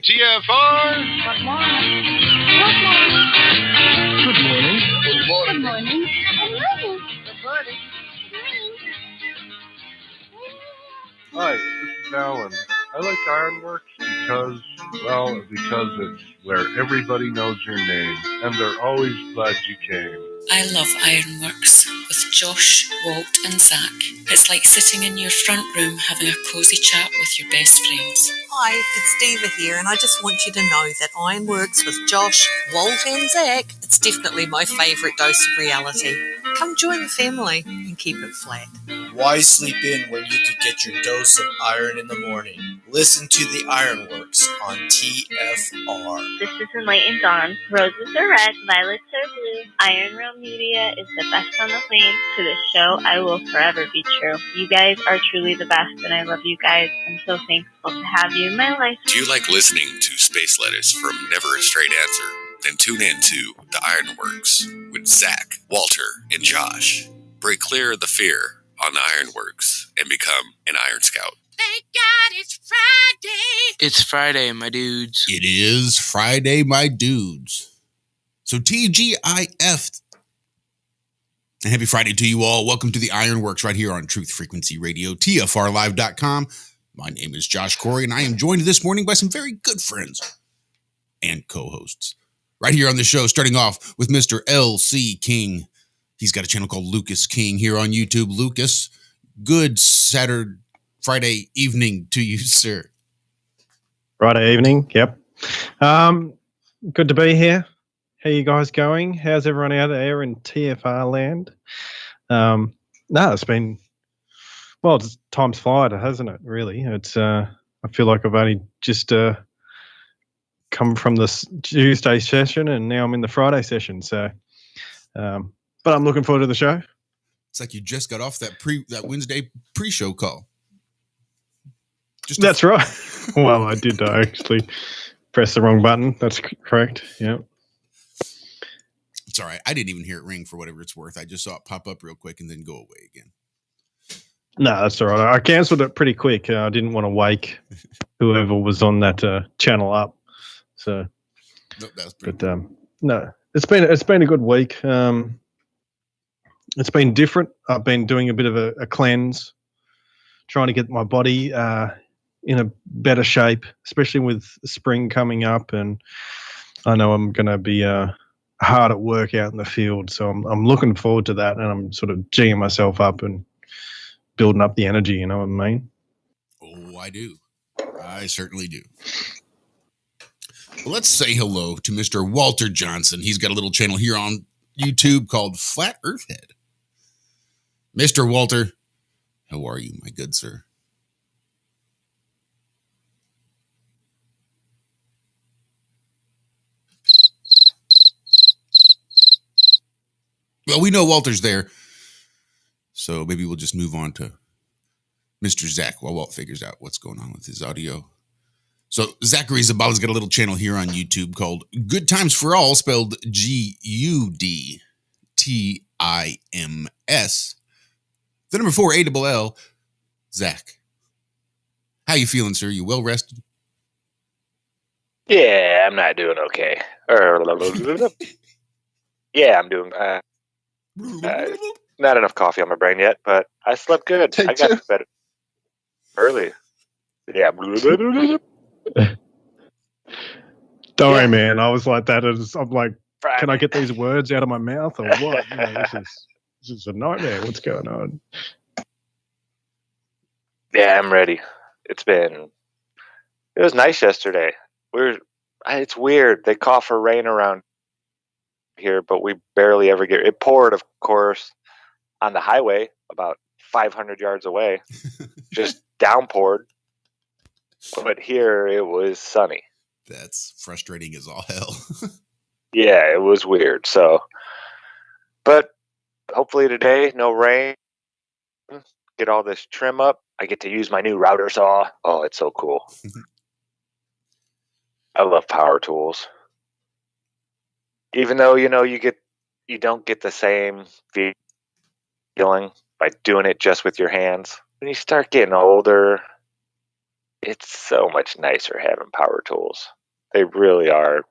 TFR. Good morning. Good morning. Good morning. Good morning. Good morning. Hi, this is Alan. I like Ironworx because it's where everybody knows your name, and they're always glad you came. I love Ironworx with Josh, Walt and Zach. It's like sitting in your front room having a cosy chat with your best friends. Hi, it's Diva here, and I just want you to know that Ironworx with Josh, Walt and Zach, it's definitely my favourite dose of reality. Come join the family and keep it flat. Why sleep in when you could get your dose of iron in the morning? Listen to the Ironworx on TFR. This is Enlightened Dawn. Roses are red, violets are blue. Iron Realm Media is the best on the plane. To this show, I will forever be true. You guys are truly the best, and I love you guys. I'm so thankful to have you in my life. Do you like listening to Space Letters from Never a Straight Answer? Then tune in to the Ironworx with Zach, Walter, and Josh. Break clear of the fear on the Ironworx and become an Iron Scout. Thank God it's Friday. It's Friday, my dudes. It is Friday, my dudes. So TGIF. And happy Friday to you all. Welcome to the Ironworx right here on Truth Frequency Radio, TFRlive.com. My name is Josh Corey, and I am joined this morning by some very good friends and co-hosts. Right here on the show, starting off with Mr. L.C. King. He's got a channel called Lucas King here on YouTube. Lucas, good Friday evening to you, sir. Friday evening, yep. Good to be here. How you guys going? How's everyone out there in TFR land? It's been, time's flied, hasn't it, really? It's I feel like I've only just come from this Tuesday session and now I'm in the Friday session. So, but I'm looking forward to the show. It's like you just got off that Wednesday pre-show call. That's right. Well, I did actually press the wrong button. That's correct. Yeah. It's all right. I didn't even hear it ring for whatever it's worth. I just saw it pop up real quick and then go away again. No, that's all right. I cancelled it pretty quick. I didn't want to wake whoever was on that channel up. So, no, it's been a good week. It's been different. I've been doing a bit of a cleanse, trying to get my body in a better shape, especially with spring coming up. And I know I'm going to be hard at work out in the field, so I'm looking forward to that. And I'm sort of geeing myself up and building up the energy. You know what I mean? Oh, I do. I certainly do. Well, let's say hello to Mr. Walter Johnson. He's got a little channel here on YouTube called Flat Earth Head. Mr. Walter, how are you, my good sir? Well, we know Walter's there, so maybe we'll just move on to Mr. Zach while Walt figures out what's going on with his audio. So Zachary Zabala's got a little channel here on YouTube called Good Times for All, spelled Gudtims. The number 4, ALL. Zach, how you feeling, sir? You well rested? Yeah, I'm not doing okay. Yeah, I'm doing not enough coffee on my brain yet, but I slept good. I got to bed early. Yeah. Don't worry, man. I was like that. I'm like, can I get these words out of my mouth or what? You know, this is a nightmare. What's going on? Yeah, I'm ready. It's been It was nice yesterday. It's weird. They call for rain around here, but we barely ever get it. Poured, of course, on the highway about 500 yards away. Just downpoured. But here it was sunny. That's frustrating as all hell. Yeah, it was weird. So, but hopefully today, no rain. Get all this trim up. I get to use my new router saw. Oh, it's so cool. I love power tools. Even though, you don't get the same feeling by doing it just with your hands. When you start getting older, it's so much nicer having power tools. They really are.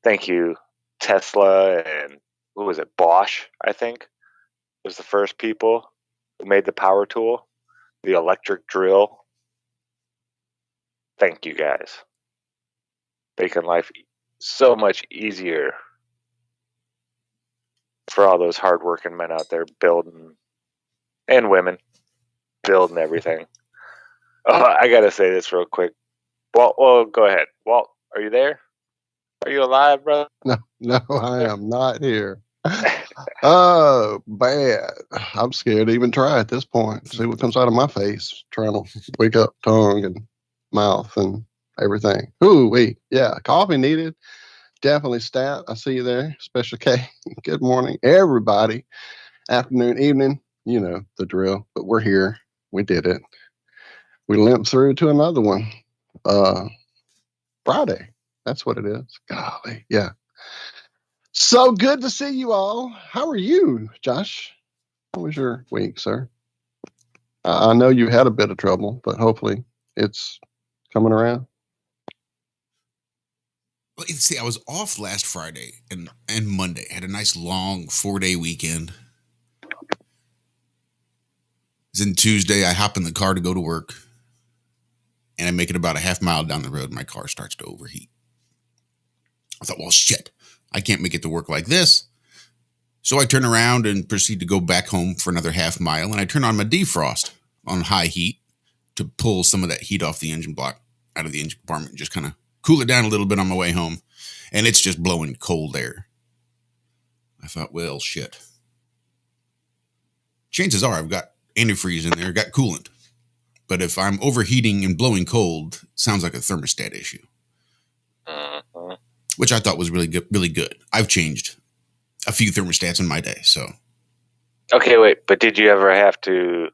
Thank you, Tesla, and who was it? Bosch, I think, was the first people who made the power tool, the electric drill. Thank you guys. Making life so much easier for all those hardworking men out there building, and women, building everything. Oh, I gotta say this real quick. Walt, well, go ahead. Walt, are you there? Are you alive, brother? No, I am not here. Oh, bad. I'm scared to even try at this point. See what comes out of my face. Trying to wake up tongue and mouth and everything. Ooh, wait. Yeah, coffee needed. Definitely stat. I see you there. Special K. Good morning, everybody. Afternoon, evening. You know the drill. But we're here. We did it. We limped through to another one. Friday. That's what it is. Golly. Yeah. So good to see you all. How are you, Josh? How was your week, sir? I know you had a bit of trouble, but hopefully it's coming around. Well, see, I was off last Friday and Monday. I had a nice long 4-day weekend. Then Tuesday, I hop in the car to go to work, and I make it about a half mile down the road, and my car starts to overheat. I thought, well, shit, I can't make it to work like this. So I turn around and proceed to go back home for another half mile, and I turn on my defrost on high heat to pull some of that heat off the engine block out of the engine compartment and just kind of cool it down a little bit on my way home. And it's just blowing cold air. I thought, well, shit. Chances are I've got antifreeze in there, got coolant. But if I'm overheating and blowing cold, sounds like a thermostat issue. Which I thought was really good. Really good. I've changed a few thermostats in my day, so. Okay, wait, but did you ever have to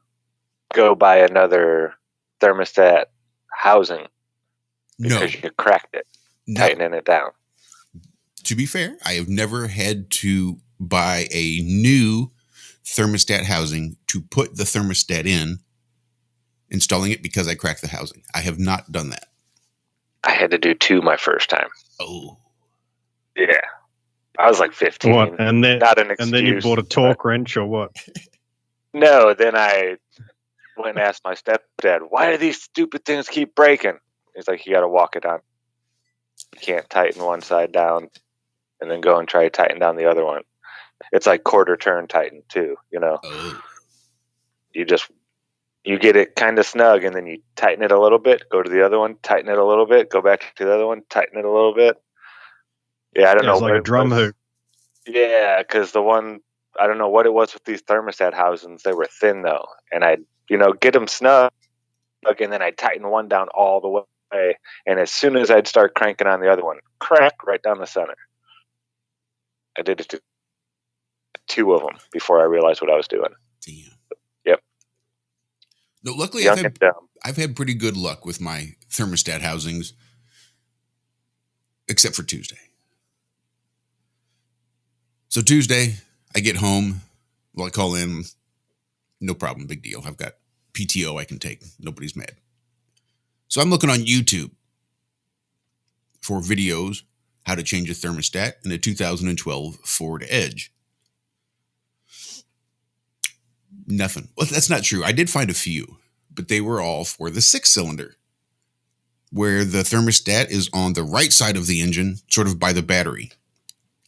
go buy another thermostat housing because you cracked it, tightening it down? To be fair, I have never had to buy a new thermostat housing to put the thermostat in, installing it because I cracked the housing. I have not done that. I had to do 2 my first time. Oh. Yeah. I was like 15. What? And then, not an excuse. And then you bought a torque wrench or what? No, then I went and asked my stepdad, why do these stupid things keep breaking? He's like, you got to walk it on. You can't tighten one side down and then go and try to tighten down the other one. It's like quarter turn tighten too, you know. You get it kind of snug and then you tighten it a little bit, go to the other one, tighten it a little bit, go back to the other one, tighten it a little bit. Yeah, I don't know. It's like a drum hoop. Yeah, because the one, I don't know what it was with these thermostat housings. They were thin though, and I'd get them snug, and then I'd tighten one down all the way, and as soon as I'd start cranking on the other one, crack right down the center. I did it to 2 of them before I realized what I was doing. Damn. Yep. No, luckily I've had pretty good luck with my thermostat housings, except for Tuesday. So Tuesday, I get home. Well, I call in. No problem. Big deal. I've got PTO I can take. Nobody's mad. So I'm looking on YouTube for videos how to change a thermostat in a 2012 Ford Edge. Nothing. Well, that's not true. I did find a few, but they were all for the 6-cylinder, where the thermostat is on the right side of the engine, sort of by the battery.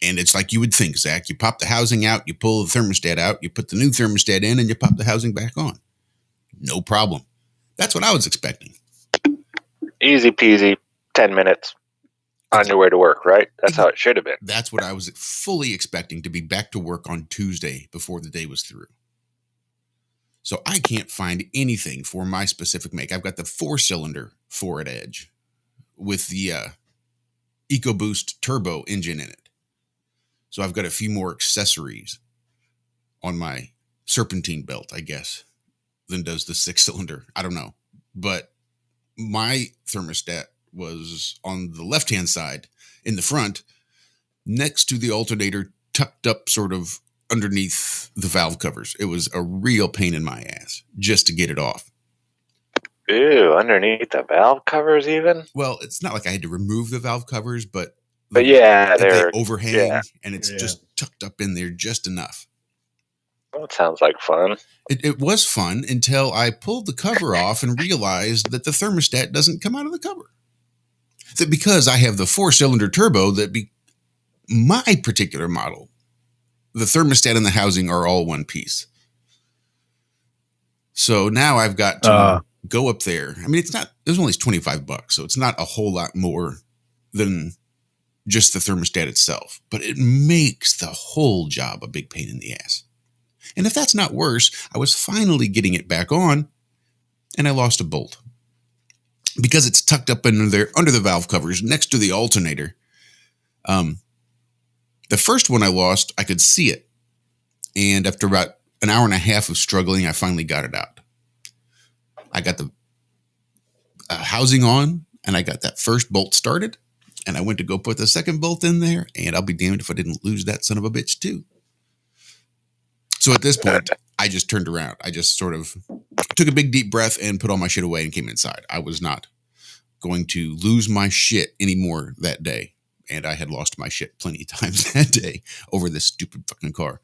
And it's like you would think, Zach. You pop the housing out, you pull the thermostat out, you put the new thermostat in, and you pop the housing back on. No problem. That's what I was expecting. Easy peasy, 10 minutes on your way to work, right? That's how it should have been. That's what I was fully expecting, to be back to work on Tuesday before the day was through. So I can't find anything for my specific make. I've got the 4-cylinder Ford Edge with the EcoBoost turbo engine in it. So I've got a few more accessories on my serpentine belt, I guess, than does the 6-cylinder. I don't know. But my thermostat was on the left-hand side in the front, next to the alternator, tucked up sort of underneath the valve covers. It was a real pain in my ass just to get it off. Ew, underneath the valve covers even? Well, it's not like I had to remove the valve covers, but yeah, they overhang, and it's just tucked up in there just enough. Well, it sounds like fun. It was fun until I pulled the cover off and realized that the thermostat doesn't come out of the cover. That because I have the 4-cylinder turbo, my particular model, the thermostat and the housing are all one piece. So now I've got to go up there. I mean, it was only $25, so it's not a whole lot more than just the thermostat itself, but it makes the whole job a big pain in the ass. And if that's not worse, I was finally getting it back on, and I lost a bolt. Because it's tucked up in there under the valve covers next to the alternator. The first one I lost, I could see it. And after about an hour and a half of struggling, I finally got it out. I got the housing on, and I got that first bolt started. And I went to go put the second bolt in there, and I'll be damned if I didn't lose that son of a bitch too. So at this point, I just turned around. I just sort of took a big deep breath and put all my shit away and came inside. I was not going to lose my shit anymore that day. And I had lost my shit plenty of times that day over this stupid fucking car.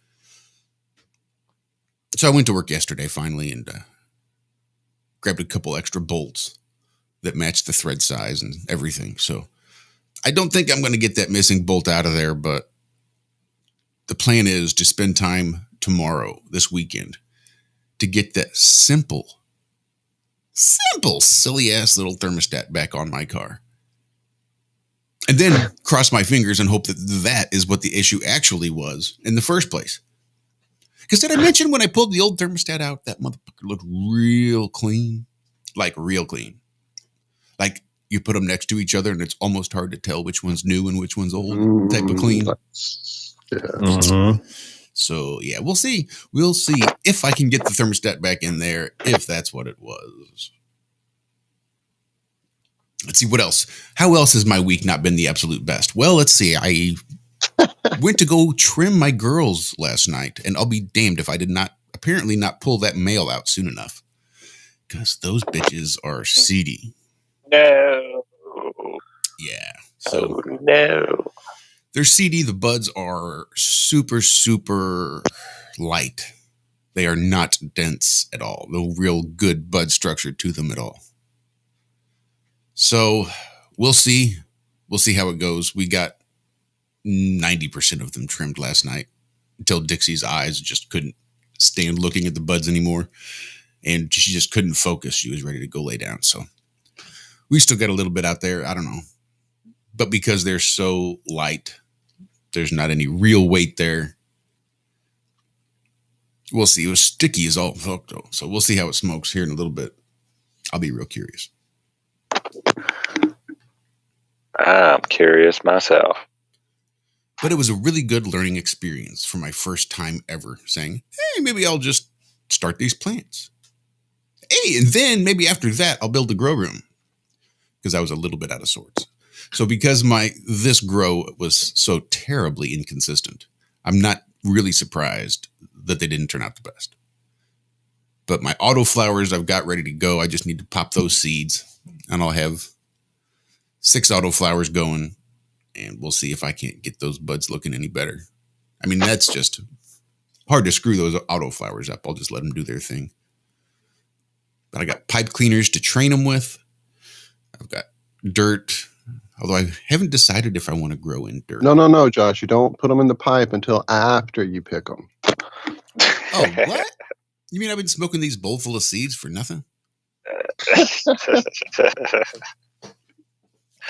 So I went to work yesterday finally and grabbed a couple extra bolts that matched the thread size and everything. So I don't think I'm going to get that missing bolt out of there, but the plan is to spend time tomorrow, this weekend, to get that simple, silly ass little thermostat back on my car. And then cross my fingers and hope that that is what the issue actually was in the first place. Because did I mention when I pulled the old thermostat out, that motherfucker looked real clean? Like real clean. Like you put them next to each other and it's almost hard to tell which one's new and which one's old type of clean. Yeah. Mm-hmm. So, yeah, we'll see. We'll see if I can get the thermostat back in there, if that's what it was. Let's see what else. How else has my week not been the absolute best? Well, let's see. I went to go trim my girls last night, and I'll be damned if I did not pull that male out soon enough. Because those bitches are seedy. No. Yeah. So no. They're seedy. The buds are super, super light. They are not dense at all. No real good bud structure to them at all. So we'll see. We'll see how it goes. We got 90% of them trimmed last night until Dixie's eyes just couldn't stand looking at the buds anymore. And she just couldn't focus. She was ready to go lay down. So we still got a little bit out there. I don't know. But because they're so light, there's not any real weight there. We'll see. It was sticky as all fuck, though. So we'll see how it smokes here in a little bit. I'll be real curious. I'm curious myself. But it was a really good learning experience for my first time ever saying, hey, maybe I'll just start these plants. Hey, and then maybe after that, I'll build a grow room. Because I was a little bit out of sorts. So because this grow was so terribly inconsistent, I'm not really surprised that they didn't turn out the best. But my autoflowers I've got ready to go. I just need to pop those seeds and I'll have 6 autoflowers going and we'll see if I can't get those buds looking any better. I mean, that's just hard to screw those autoflowers up. I'll just let them do their thing. But I got pipe cleaners to train them with. I've got dirt, although I haven't decided if I want to grow in dirt. No, Josh. You don't put them in the pipe until after you pick them. Oh, what? You mean I've been smoking these bowl full of seeds for nothing?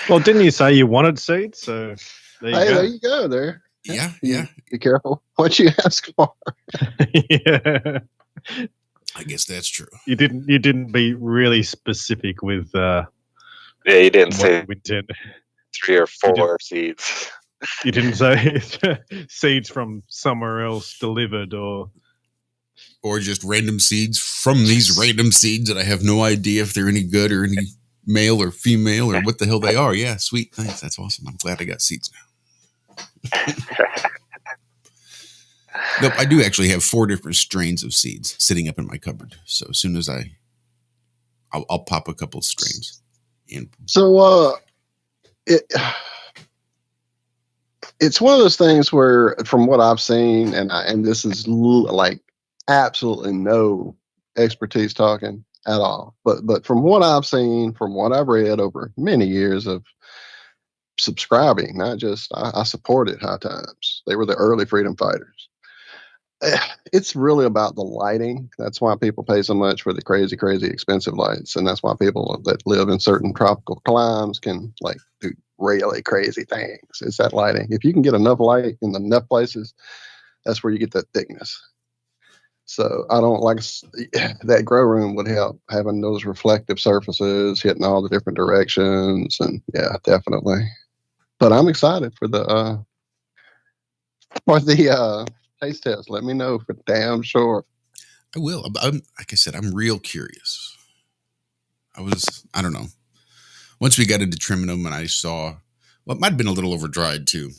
Well, didn't you say you wanted seeds? So There you go. There. Yeah. Be careful what you ask for. Yeah. I guess that's true. You didn't be really specific with. Yeah, you didn't what say you intended. 3 or 4 seeds. You didn't say seeds from somewhere else delivered or just random seeds from these random seeds that I have no idea if they're any good or any male or female or what the hell they are. Yeah, sweet. Thanks. That's awesome. I'm glad I got seeds now. Nope, I do actually have 4 different strains of seeds sitting up in my cupboard. So as soon as I'll pop a couple of strains in. So it's one of those things where, from what I've seen, and this is like absolutely no expertise talking at all, but from what I've seen, from what I've read over many years of subscribing, not just I supported High Times. They were the early freedom fighters. It's really about the lighting. That's why people pay so much for the crazy, crazy expensive lights, and that's why people that live in certain tropical climes can like do really crazy things. It's that lighting. If you can get enough light in enough places, that's where you get that thickness. So I don't like that grow room would help, having those reflective surfaces hitting all the different directions, and yeah, definitely. But I'm excited for the taste test. Let me know for damn sure. I will. Like I said, I'm real curious. I don't know. Once we got into trimming them and I saw, well, it might have been a little over dried too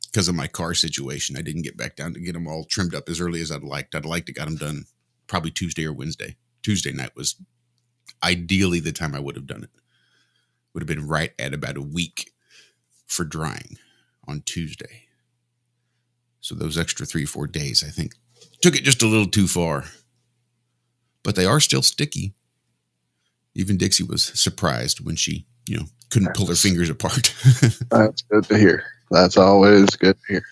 because of my car situation. I didn't get back down to get them all trimmed up as early as I'd liked. I'd like to got them done probably Tuesday or Wednesday. Tuesday night was ideally the time I would have done it. Would have been right at about a week for drying on Tuesday. So those extra 3-4 days, I think, took it just a little too far. But they are still sticky. Even Dixie was surprised when she, couldn't pull her fingers apart. That's good to hear. That's always good to hear.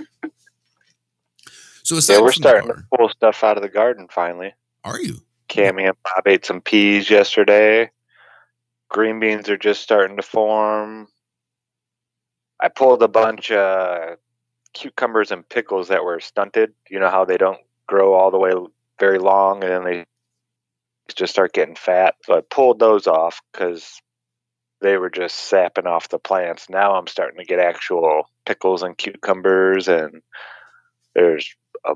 So we're starting to pull stuff out of the garden finally. Are you? Cammy and Bob ate some peas yesterday. Green beans are just starting to form. I pulled a bunch of cucumbers and pickles that were stunted. You know how they don't grow all the way very long and then they just start getting fat. So I pulled those off because they were just sapping off the plants. Now I'm starting to get actual pickles and cucumbers, and there's a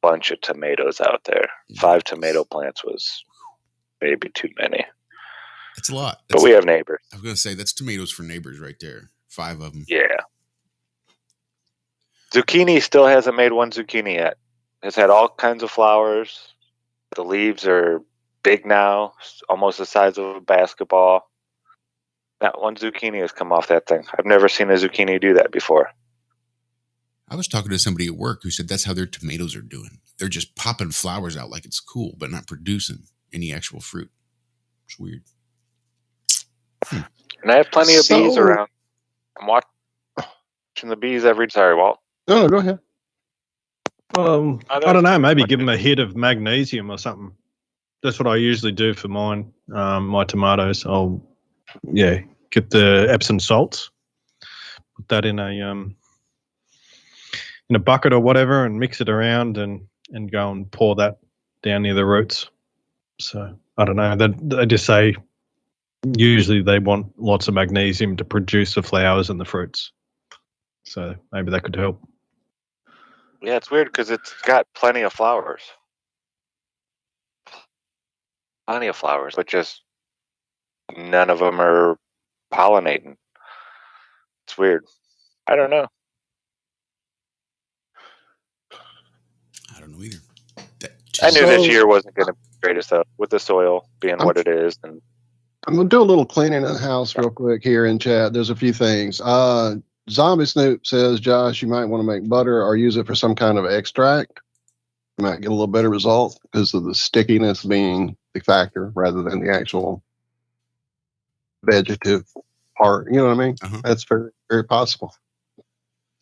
bunch of tomatoes out there. 5 tomato plants was maybe too many. That's a lot. But we have neighbors. I was going to say, that's tomatoes for neighbors right there. 5 of them. Yeah. Zucchini still hasn't made one zucchini yet. It's had all kinds of flowers. The leaves are big now, almost the size of a basketball. Not one zucchini has come off that thing. I've never seen a zucchini do that before. I was talking to somebody at work who said that's how their tomatoes are doing. They're just popping flowers out like it's cool, but not producing any actual fruit. It's weird. And I have plenty of bees around. I'm watching the bees Sorry, Walt. No, go ahead. I don't know. Maybe give them a hit of magnesium or something. That's what I usually do for mine. My tomatoes. I'll get the Epsom salts, put that in a bucket or whatever, and mix it around and go and pour that down near the roots. So I don't know. They just say usually they want lots of magnesium to produce the flowers and the fruits. So maybe that could help. Yeah, it's weird because it's got plenty of flowers. But just none of them are pollinating. It's weird. I don't know. I don't know either. I knew this year wasn't going to be the greatest though, with the soil being what it is. And I'm going to do a little cleaning of the house real quick here in chat. There's a few things. Zombie Snoop says, Josh, you might want to make butter or use it for some kind of extract. You might get a little better result because of the stickiness being the factor rather than the actual vegetative part. You know what I mean? Uh-huh. That's very, very possible.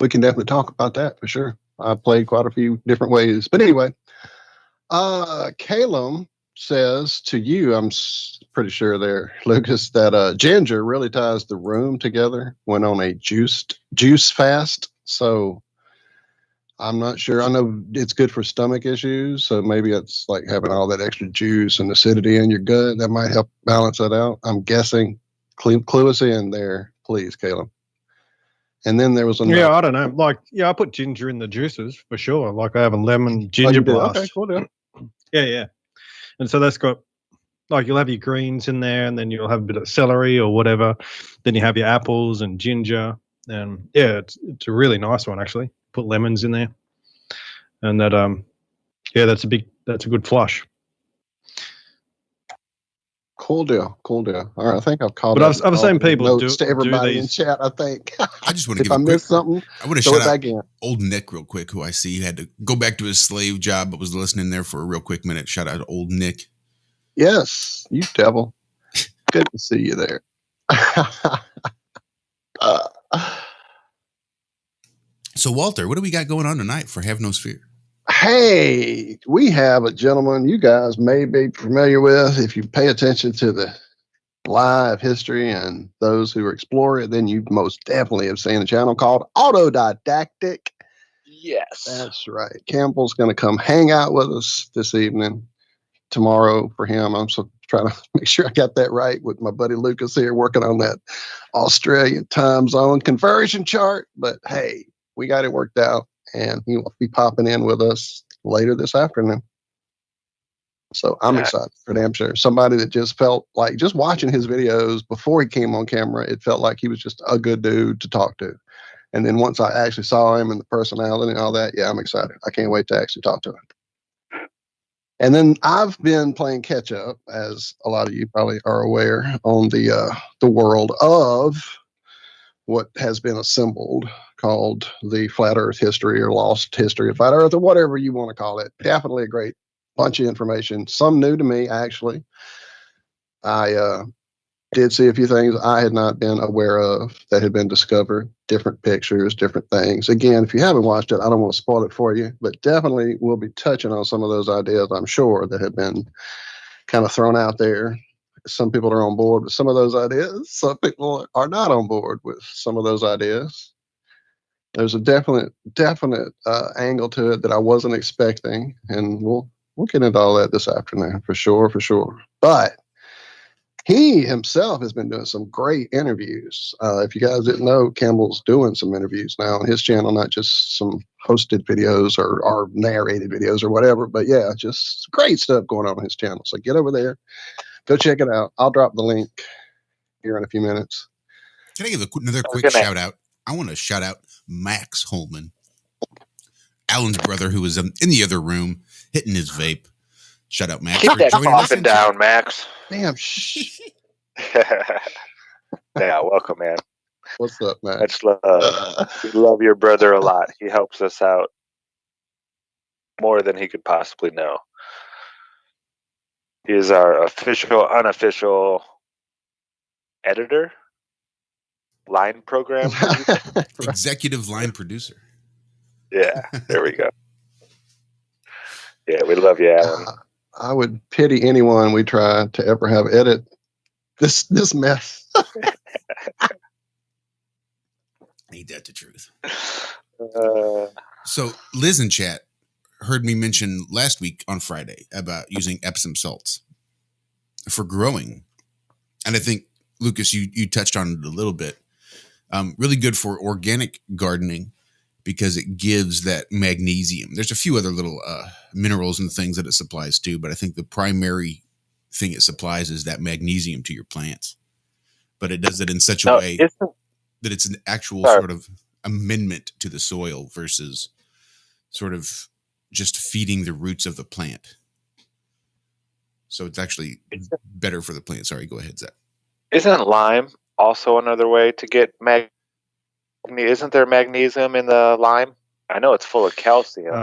We can definitely talk about that for sure. I played quite a few different ways. But anyway, Calum says to you, I'm pretty sure there, Lucas, that ginger really ties the room together when on a juice fast. So I'm not sure. I know it's good for stomach issues, so maybe it's like having all that extra juice and acidity in your gut that might help balance that out. I'm guessing. Clue us in there, please, Caleb. And then there was another. Yeah, I don't know. Like, I put ginger in the juices for sure. Like, I have a lemon ginger blast. Okay, cool deal. Yeah. And so that's got, like, you'll have your greens in there, and then you'll have a bit of celery or whatever. Then you have your apples and ginger, and yeah, it's a really nice one actually. Put lemons in there, and that that's a good flush. Cool deal. All right, I think I've called. But I've seen people do everybody these in chat. I think. I just want to if give I missed something, I want to shout out Old Nick real quick, who I see had to go back to his slave job, but was listening there for a real quick minute. Shout out to Old Nick. Yes, you devil. Good to see you there. So, Walter, what do we got going on tonight for Have No Fear? Hey, we have a gentleman you guys may be familiar with. If you pay attention to the live history and those who explore it, then you most definitely have seen a channel called Autodidactic. Yes. That's right. Campbell's going to come hang out with us this evening. Tomorrow for him. I'm so trying to make sure I got that right with my buddy Lucas here working on that Australian time zone conversion chart. But hey, we got it worked out, and he will be popping in with us later this afternoon. So I'm excited for damn sure. Somebody that just felt like just watching his videos before he came on camera, it felt like he was just a good dude to talk to. And then once I actually saw him and the personality and all that, yeah, I'm excited. I can't wait to actually talk to him. And then I've been playing catch up, as a lot of you probably are aware, on the world of what has been assembled called the Flat Earth history or lost history of Flat Earth or whatever you want to call it. Definitely a great bunch of information. Some new to me, actually. I did see a few things I had not been aware of that had been discovered, different pictures, different things. Again, if you haven't watched it, I don't want to spoil it for you, but definitely we'll be touching on some of those ideas, I'm sure, that have been kind of thrown out there. Some people are on board with some of those ideas. Some people are not on board with some of those ideas. There's a definite angle to it that I wasn't expecting, and we'll get into all that this afternoon for sure. But he himself has been doing some great interviews. If you guys didn't know, Campbell's doing some interviews now on his channel, not just some hosted videos or narrated videos or whatever, but yeah, just great stuff going on his channel. So get over there, go check it out. I'll drop the link here in a few minutes. Can I give another quick shout out? I want to shout out Max Holman, Alan's brother, who was in the other room hitting his vape. Shout out, Max. Keep that coughing down, Max. Damn. Yeah, welcome, man. What's up, man? Much love. We love your brother a lot. He helps us out more than he could possibly know. He is our official, unofficial editor, line program producer. Executive line producer. Yeah, there we go. Yeah, we love you, Alan. I would pity anyone we try to ever have edit this mess. Ain't that the truth? So Liz in chat heard me mention last week on Friday about using Epsom salts for growing. And I think, Lucas, you touched on it a little bit. Really good for organic gardening because it gives that magnesium. There's a few other little minerals and things that it supplies too, but I think the primary thing it supplies is that magnesium to your plants. But it does it in such a way that it's an actual sort of amendment to the soil versus sort of just feeding the roots of the plant. So it's actually better for the plant. Sorry, go ahead, Zach. Isn't lime also another way to get Isn't there magnesium in the lime? I know it's full of calcium.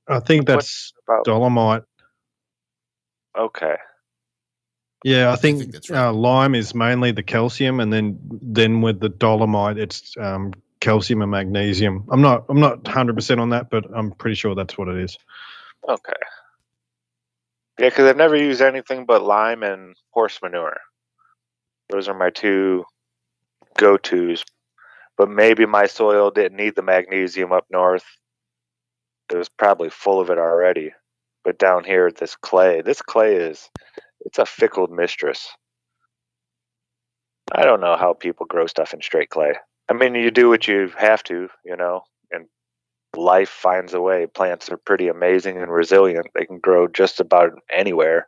I think that's dolomite. Okay. Yeah, I think that's right. Lime is mainly the calcium, and then with the dolomite, it's calcium and magnesium. I'm not 100% on that, but I'm pretty sure that's what it is. Okay. Yeah, because I've never used anything but lime and horse manure. Those are my two go-tos. But maybe my soil didn't need the magnesium up north. It was probably full of it already. But down here, this clay it's a fickle mistress. I don't know how people grow stuff in straight clay. I mean, you do what you have to, and life finds a way. Plants are pretty amazing and resilient. They can grow just about anywhere.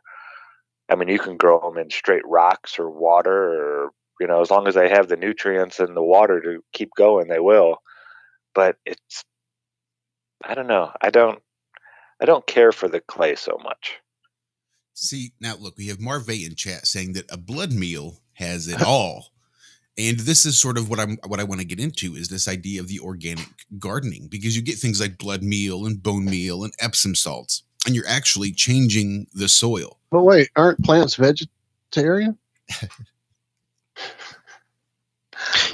I mean, you can grow them in straight rocks or water, or as long as they have the nutrients and the water to keep going, they will. But I don't know. I don't care for the clay so much. See, now look, we have Marvay in chat saying that a blood meal has it all. And this is sort of what I want to get into, is this idea of the organic gardening, because you get things like blood meal and bone meal and Epsom salts, and you're actually changing the soil. But wait, aren't plants vegetarian?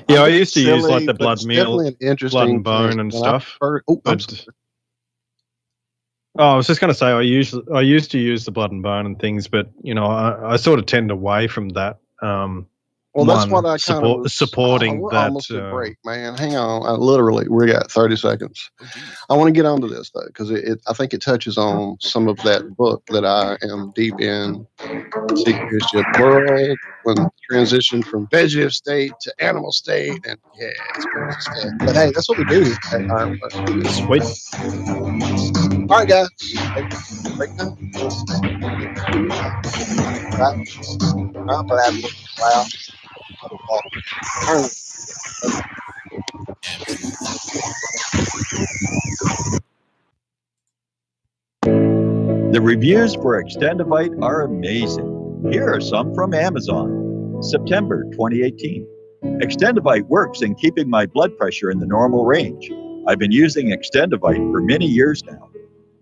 Yeah, I used to use like the but blood it's meal, definitely an interesting blood and bone thing. and And stuff. I was just going to say I used to use the blood and bone and things, but I sort of tend away from that. Well, that's what I kind of supporting we're that. Almost at break, man. Hang on. We got 30 seconds. I want to get onto this though, because I think it touches on some of that book that I am deep in. Secret Ship World, when transition from vegetative state to animal state, and yeah, it's crazy stuff. But hey, that's what we do here at Ironworx. Sweet. All right, guys. Break time. Right. I'm glad we're loud. The reviews for Extendivite are amazing. Here are some from Amazon. September 2018. Extendivite works in keeping my blood pressure in the normal range. I've been using Extendivite for many years now.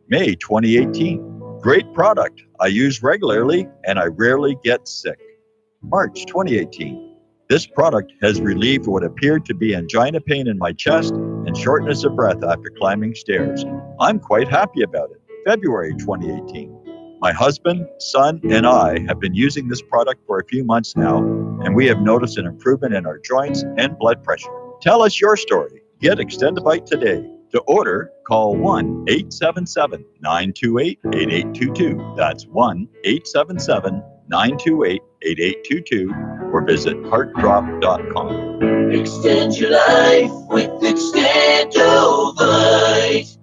May 2018. Great product. I use regularly and I rarely get sick. March 2018. This product has relieved what appeared to be angina pain in my chest and shortness of breath after climbing stairs. I'm quite happy about it. February 2018. My husband, son, and I have been using this product for a few months now, and we have noticed an improvement in our joints and blood pressure. Tell us your story. Get Extendivite today. To order, call 1-877-928-8822. That's 1-877-928-8822, or visit heartdrop.com. Extend your life with Extendivite.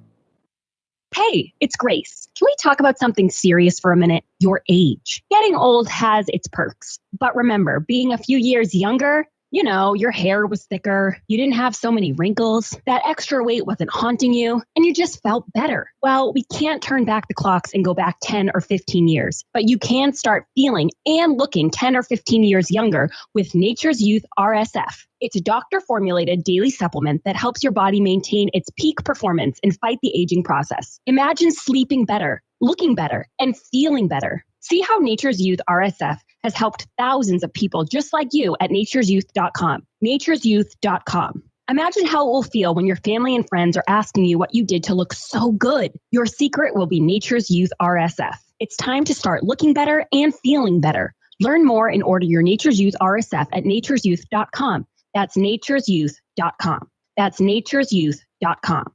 Hey, it's Grace. Can we talk about something serious for a minute? Your age. Getting old has its perks. But remember, being a few years younger, your hair was thicker, you didn't have so many wrinkles, that extra weight wasn't haunting you, and you just felt better. Well, we can't turn back the clocks and go back 10 or 15 years, but you can start feeling and looking 10 or 15 years younger with Nature's Youth RSF. It's a doctor-formulated daily supplement that helps your body maintain its peak performance and fight the aging process. Imagine sleeping better, looking better, and feeling better. See how Nature's Youth RSF has helped thousands of people just like you at naturesyouth.com. Naturesyouth.com. Imagine how it will feel when your family and friends are asking you what you did to look so good. Your secret will be Nature's Youth RSF. It's time to start looking better and feeling better. Learn more and order your Nature's Youth RSF at naturesyouth.com. That's naturesyouth.com. That's naturesyouth.com.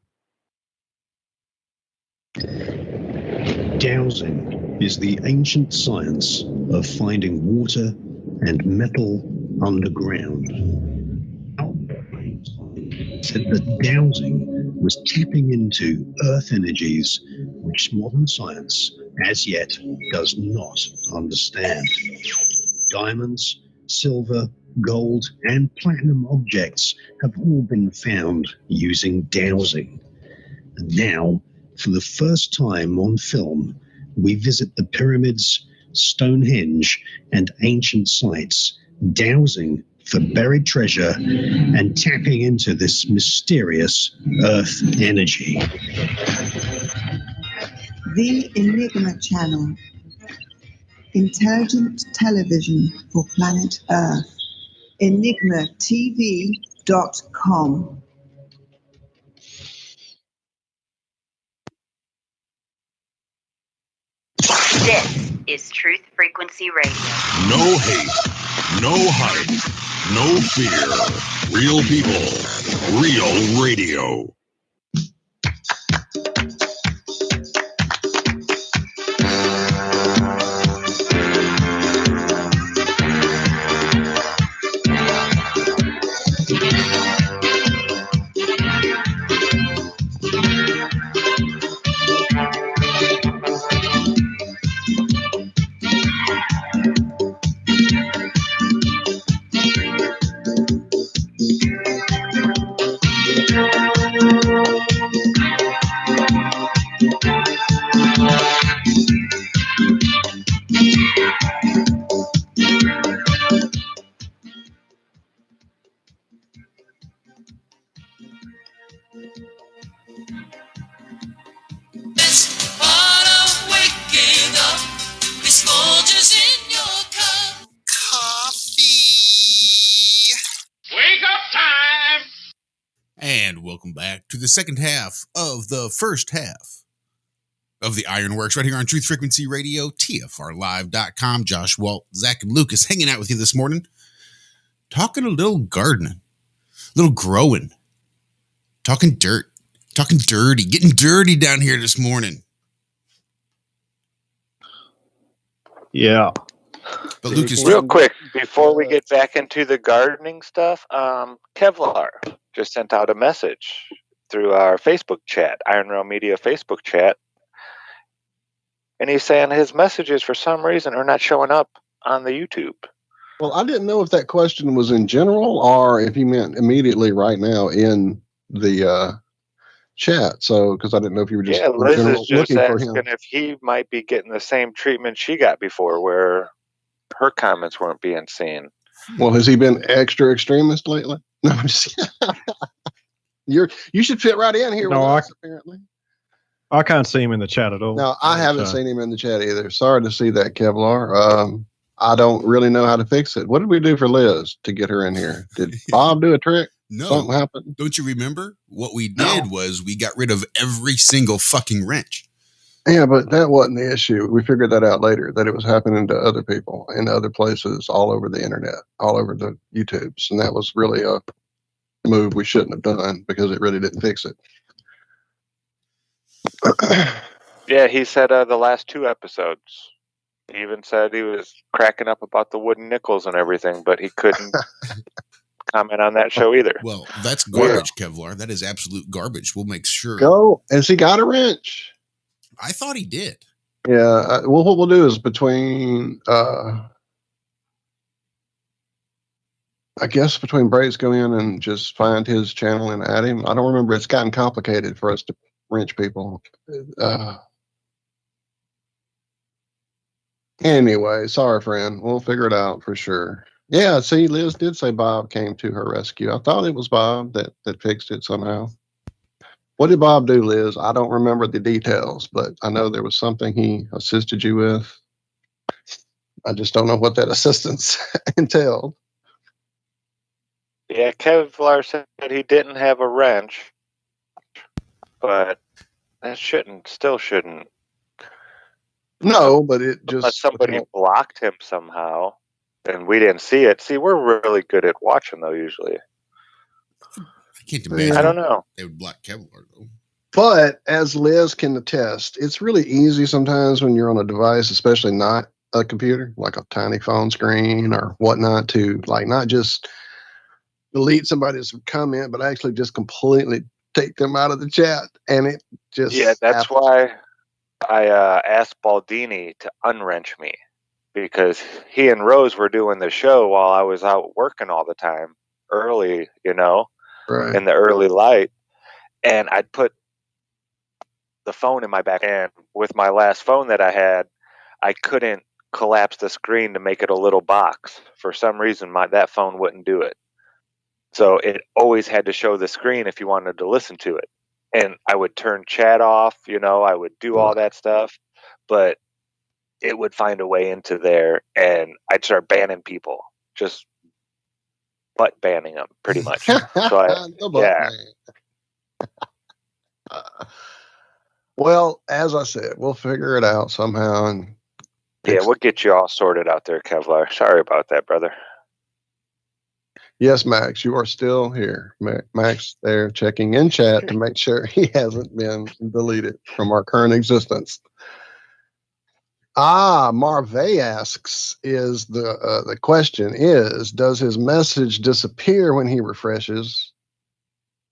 Dowsing is the ancient science of finding water and metal underground. Said that dowsing was tapping into earth energies which modern science as yet does not understand. Diamonds, silver, gold, and platinum objects have all been found using dowsing. And now, for the first time on film, we visit the pyramids, Stonehenge, and ancient sites, dowsing for buried treasure and tapping into this mysterious earth energy. The Enigma Channel. Intelligent television for planet Earth. EnigmaTV.com. This is Truth Frequency Radio. No hate, no hype, no fear. Real people, real radio. And welcome back to the second half of the first half of the Ironworx right here on Truth Frequency Radio, TFRlive.com. Josh, Walt, Zach, and Lucas hanging out with you this morning, talking a little gardening, a little growing, talking dirt, talking dirty, getting dirty down here this morning. Yeah. But Lucas, real quick, before we get back into the gardening stuff, Kevlar just sent out a message through our Facebook chat, Iron Realm Media Facebook chat. And he's saying his messages, for some reason, are not showing up on the YouTube. Well, I didn't know if that question was in general or if he meant immediately right now in the chat. So, because I didn't know if you were just in Liz general is just looking for him. asking if he might be getting the same treatment she got before, where her comments weren't being seen. Well, has he been extra extremist lately? No, I'm just you should fit right in here with us, apparently. I can't see him in the chat at all. No, I haven't seen him in the chat either. Sorry to see that, Kevlar. I don't really know how to fix it. What did we do for Liz to get her in here? Did Bob do a trick? No. Something happened? Don't you remember? What we did was we got rid of every single fucking wrench. Yeah, but that wasn't the issue. We figured that out later, that it was happening to other people in other places all over the internet, all over the YouTubes. And that was really a move we shouldn't have done because it really didn't fix it. Yeah, he said the last 2 episodes. He even said he was cracking up about the wooden nickels and everything, but he couldn't comment on that show either. Well, that's garbage, Kevlar. That is absolute garbage. We'll make sure. Go. Has he got a wrench? I thought he did. Yeah. Well, what we'll do is between, I guess between breaks, go in and just find his channel and add him. I don't remember. It's gotten complicated for us to wrench people. Anyway, sorry, friend. We'll figure it out for sure. Yeah, see, Liz did say Bob came to her rescue. I thought it was Bob that fixed it somehow. What did Bob do, Liz? I don't remember the details, but I know there was something he assisted you with. I just don't know what that assistance entailed. Yeah, Kevlar said he didn't have a wrench, but that still shouldn't. No, but it just... Unless somebody blocked him somehow, and we didn't see it. See, we're really good at watching, though, usually. I can't imagine. I don't know. They would block Kevlar, though. But as Liz can attest, it's really easy sometimes when you're on a device, especially not a computer, like a tiny phone screen or whatnot, to like not just delete somebody's comment, but actually just completely take them out of the chat. And it just... Yeah, that's why I asked Baldini to unwrench me, because he and Rose were doing the show while I was out working all the time, early, in the early light. And I'd put the phone in my back, and with my last phone that I had, I couldn't collapse the screen to make it a little box. For some reason, that phone wouldn't do it. So it always had to show the screen if you wanted to listen to it. And I would turn chat off, I would do all that stuff, but it would find a way into there, and I'd start banning people, just butt banning them, pretty much. Well, as I said, we'll figure it out somehow, and Yeah, we'll get you all sorted out there, Kevlar. Sorry about that, brother. Yes, Max, you are still here. Max there checking in chat to make sure he hasn't been deleted from our current existence. Marvey asks, is the question is, does his message disappear when he refreshes,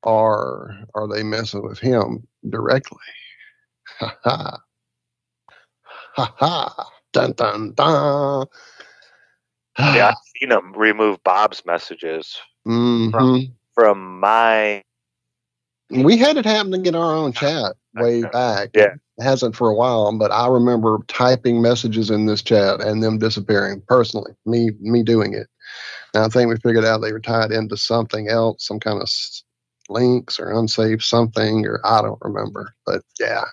or are they messing with him directly? Ha ha. Ha ha. Dun dun dun. Yeah, I've seen him remove Bob's messages from my. We had it happen to get our own chat way back. Yeah. It hasn't for a while, but I remember typing messages in this chat and them disappearing personally, me doing it. And I think we figured out they were tied into something else, some kind of links or unsafe something, or I don't remember. But yeah,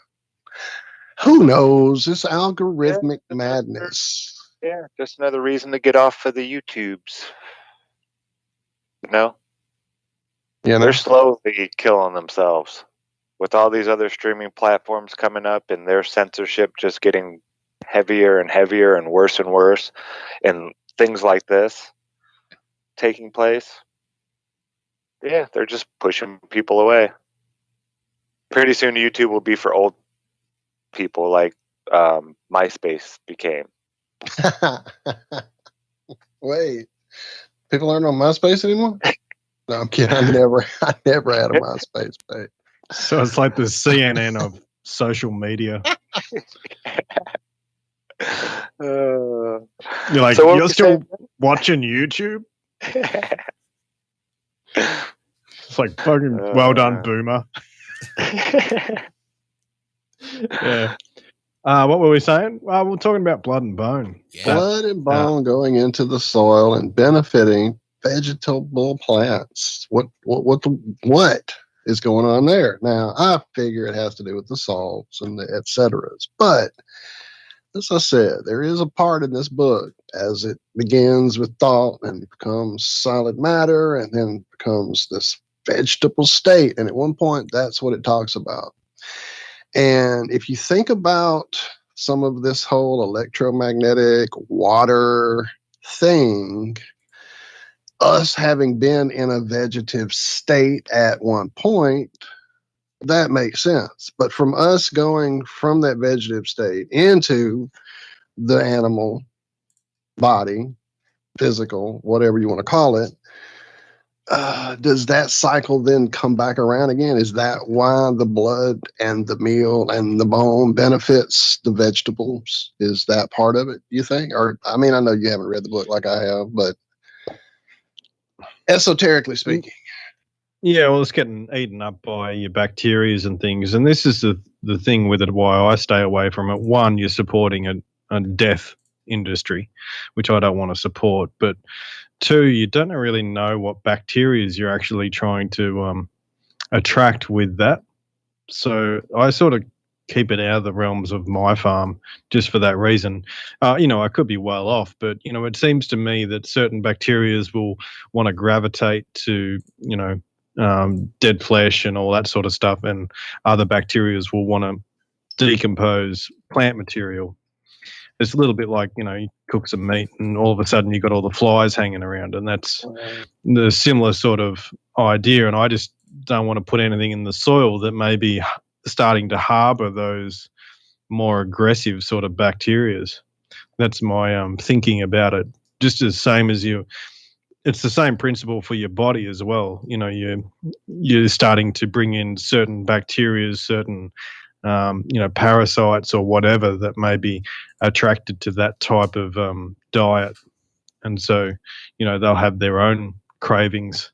who knows? It's algorithmic madness. Yeah, just another reason to get off of the YouTubes. No? You know? They're slowly killing themselves. With all these other streaming platforms coming up and their censorship just getting heavier and heavier and worse, and things like this taking place, yeah, they're just pushing people away. Pretty soon YouTube will be for old people like MySpace became. Wait, people aren't on MySpace anymore? No, I'm kidding. I never had a MySpace page. So it's like the CNN of social media. You're like, so you're still watching YouTube? It's like fucking well done, boomer. Yeah. What were we saying? We're talking about blood and bone. Yeah. Blood and bone going into the soil and benefiting vegetable plants. What is going on there? Now, I figure it has to do with the salts and the et ceteras. But as I said, there is a part in this book as it begins with thought and becomes solid matter and then becomes this vegetable state. And at one point, that's what it talks about. And if you think about some of this whole electromagnetic water thing, us having been in a vegetative state at one point, that makes sense. But from us going from that vegetative state into the animal body, physical, whatever you want to call it, does that cycle then come back around again? Is that why the blood and the meal and the bone benefits the vegetables? Is that part of it, you think? Or, I mean, I know you haven't read the book like I have, but esoterically speaking. Yeah, well, it's getting eaten up by your bacteria and things. And this is the thing with it, why I stay away from it. One, you're supporting a death industry, which I don't want to support. But two, you don't really know what bacteria you're actually trying to attract with that. So I sort of keep it out of the realms of my farm just for that reason. I could be well off, but, it seems to me that certain bacteria will want to gravitate to, dead flesh and all that sort of stuff, and other bacteria will want to decompose plant material. It's a little bit like, you cook some meat and all of a sudden you've got all the flies hanging around, and that's the similar sort of idea. And I just don't want to put anything in the soil that may be starting to harbor those more aggressive sort of bacterias. That's my thinking about it. Just as same as it's the same principle for your body as well. You're starting to bring in certain bacteria, certain parasites or whatever that may be attracted to that type of diet. And so, they'll have their own cravings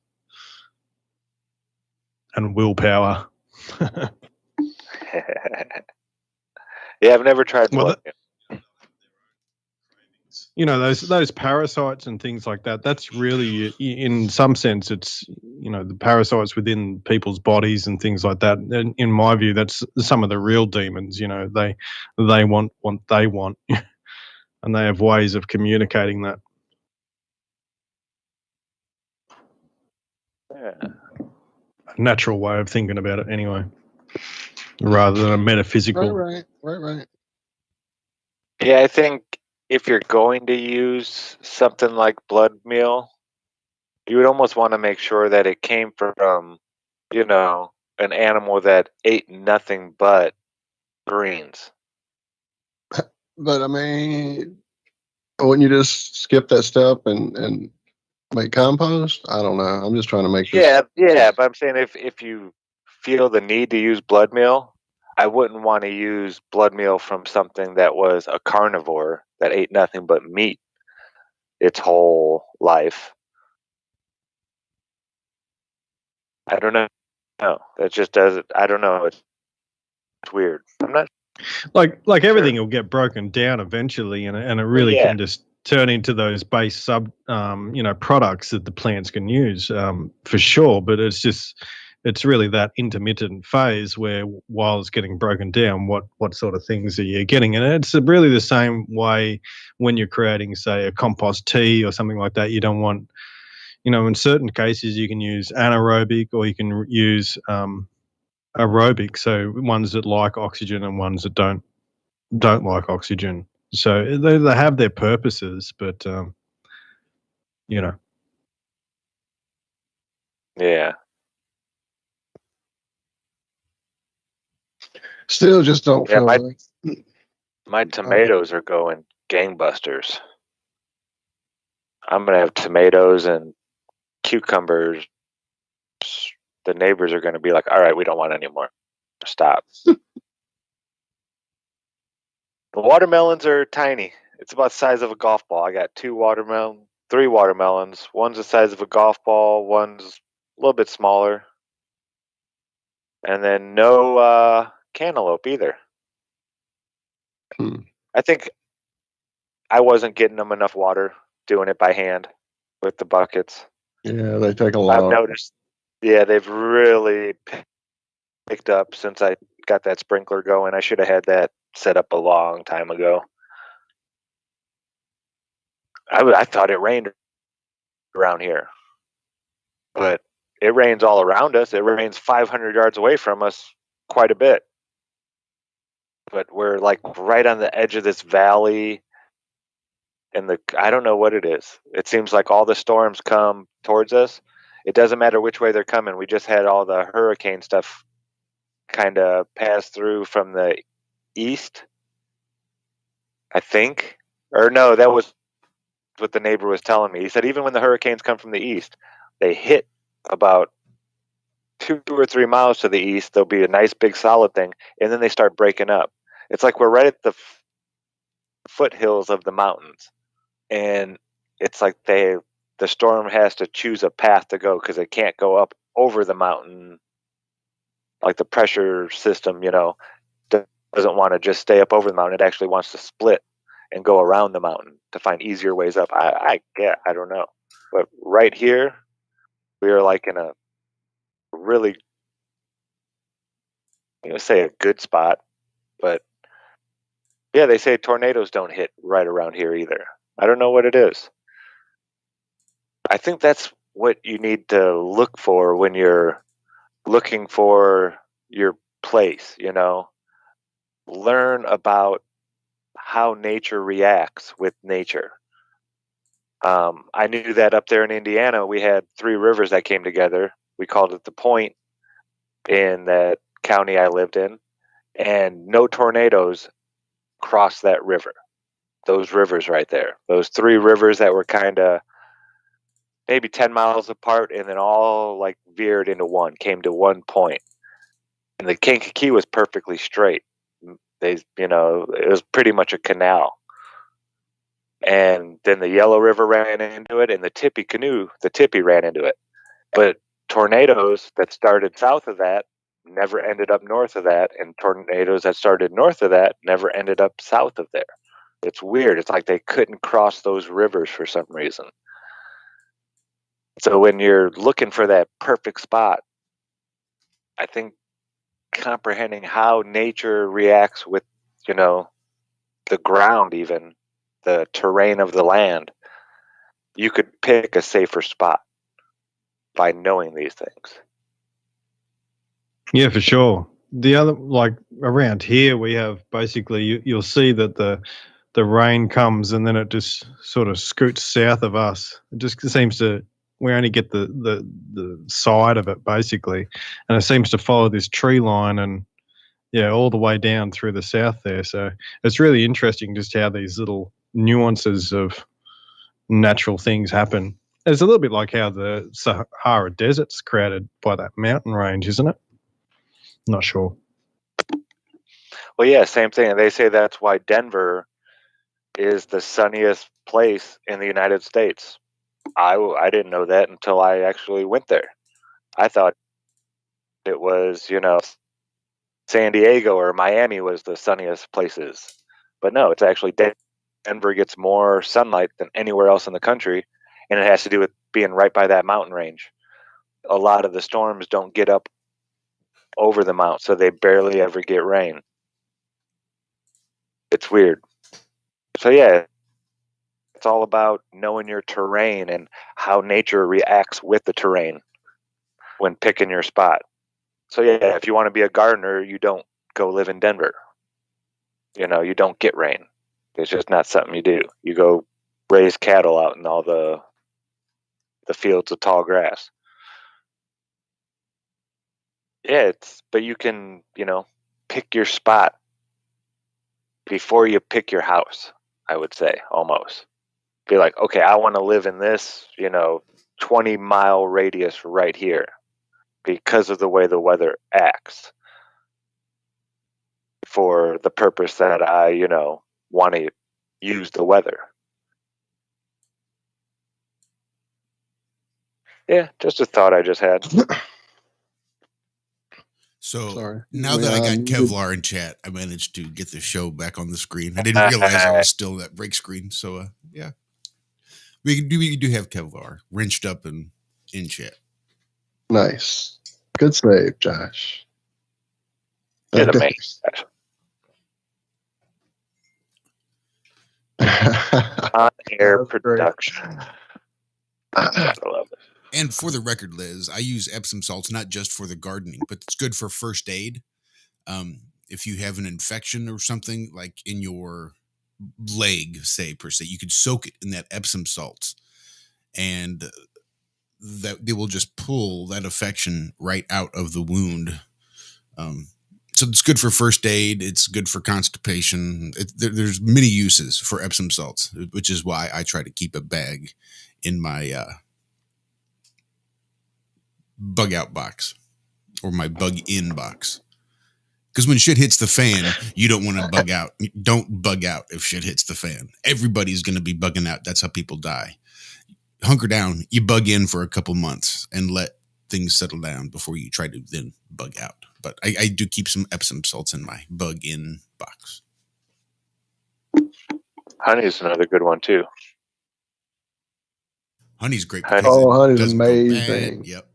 and willpower. Yeah, I've never tried blood. Those parasites and things like that, that's really, in some sense, it's, the parasites within people's bodies and things like that. And in my view, that's some of the real demons. They want what they want and they have ways of communicating that. Yeah. A natural way of thinking about it anyway, rather than a metaphysical. Right. Yeah, I think if you're going to use something like blood meal, you would almost want to make sure that it came from, an animal that ate nothing but greens. But I mean, wouldn't you just skip that step and make compost? I don't know. I'm just trying to make this. Yeah, but I'm saying if you feel the need to use blood meal, I wouldn't want to use blood meal from something that was a carnivore that ate nothing but meat its whole life. I don't know. No, that just doesn't. I don't know. It's weird. I'm not like everything will get broken down eventually, and it really Yeah. can just turn into those base products that the plants can use, for sure. But it's really that intermittent phase where while it's getting broken down, what sort of things are you getting? And it's really the same way when you're creating, say, a compost tea or something like that. You don't want, in certain cases you can use anaerobic or you can use aerobic, so ones that like oxygen and ones that don't like oxygen. So they have their purposes, but Yeah. Still just don't Yeah, feel my tomatoes are going gangbusters. I'm gonna have tomatoes and cucumbers. The neighbors are gonna be like, "All right, we don't want any more. Stop." The watermelons are tiny. It's about the size of a golf ball. I got 3 watermelons. One's the size of a golf ball. One's a little bit smaller. And then no cantaloupe either. I think I wasn't getting them enough water doing it by hand with the buckets. Yeah, they take a lot. I've noticed. Yeah, they've really picked up since I got that sprinkler going. I should have had that set up a long time ago. I thought it rained around here, but it rains all around us. It rains 500 yards away from us quite a bit. But we're like right on the edge of this valley, and I don't know what it is. It seems like all the storms come towards us. It doesn't matter which way they're coming. We just had all the hurricane stuff kind of pass through from the east, I think. Or no, that was what the neighbor was telling me. He said even when the hurricanes come from the east, they hit about 2 or 3 miles to the east. There'll be a nice big solid thing, and then they start breaking up. It's like we're right at the foothills of the mountains, and it's like the storm has to choose a path to go because it can't go up over the mountain. Like the pressure system, doesn't want to just stay up over the mountain. It actually wants to split and go around the mountain to find easier ways up. I don't know. But right here, we are like in a really, say a good spot. But yeah, they say tornadoes don't hit right around here either. I don't know what it is. I think that's what you need to look for when you're looking for your place, Learn about how nature reacts with nature. I knew that up there in Indiana, we had 3 rivers that came together. We called it the Point in that county I lived in, and no tornadoes crossed that river. Those rivers right there, those 3 rivers that were kind of maybe 10 miles apart, and then all like veered into one, came to one point. And the Kankakee was perfectly straight. It was pretty much a canal. And then the Yellow River ran into it, and the Tippy ran into it. But tornadoes that started south of that never ended up north of that, and tornadoes that started north of that never ended up south of there. It's weird. It's like they couldn't cross those rivers for some reason. So when you're looking for that perfect spot, I think comprehending how nature reacts with, the ground, even the terrain of the land, you could pick a safer spot by knowing these things. Yeah, for sure. The other, like around here, we have basically you'll see that the the rain comes and then it just sort of scoots south of us. It just seems to, we only get the side of it basically, and it seems to follow this tree line and all the way down through the south there. So it's really interesting just how these little nuances of natural things happen. It's a little bit like how the Sahara Desert's crowded by that mountain range, isn't it? Not sure. Well, yeah, same thing. And they say that's why Denver is the sunniest place in the United States. I didn't know that until I actually went there. I thought it was, San Diego or Miami was the sunniest places. But no, it's actually Denver gets more sunlight than anywhere else in the country, and it has to do with being right by that mountain range. A lot of the storms don't get up over the mount, so they barely ever get rain. It's weird. So yeah, it's all about knowing your terrain and how nature reacts with the terrain when picking your spot. So yeah, if you want to be a gardener, you don't go live in Denver. You don't get rain. It's just not something you do. You go raise cattle out in all the fields of tall grass. Yeah, but you can, pick your spot before you pick your house, I would say, almost. Be like, okay, I want to live in this, 20-mile radius right here because of the way the weather acts for the purpose that I, want to use the weather. Yeah, just a thought I just had. So now that I got Kevlar in chat, I managed to get the show back on the screen. I didn't realize I was still that break screen. So yeah, we do have Kevlar wrenched up and in chat. Nice, good save, Josh. You're the man. On air production. I love it. And for the record, Liz, I use Epsom salts not just for the gardening, but it's good for first aid. If you have an infection or something like in your leg, say per se, you could soak it in that Epsom salts, and that they will just pull that infection right out of the wound. So it's good for first aid. It's good for constipation. There's many uses for Epsom salts, which is why I try to keep a bag in my bug out box or my bug in box. Because when shit hits the fan, you don't want to bug out. Don't bug out if shit hits the fan. Everybody's going to be bugging out. That's how people die. Hunker down. You bug in for a couple months and let things settle down before you try to then bug out. But I do keep some Epsom salts in my bug in box. Honey is another good one too. Honey's great. Honey's amazing. Yep.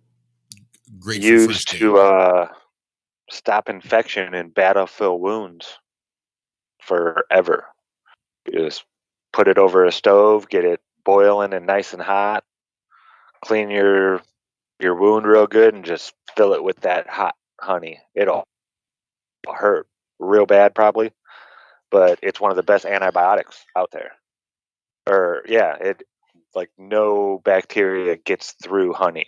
Great used to stop infection and battlefield wounds forever. You just put it over a stove, get it boiling and nice and hot, clean your wound real good, and just fill it with that hot honey. It'll hurt real bad probably, but it's one of the best antibiotics out there. Or yeah, it like no bacteria gets through honey.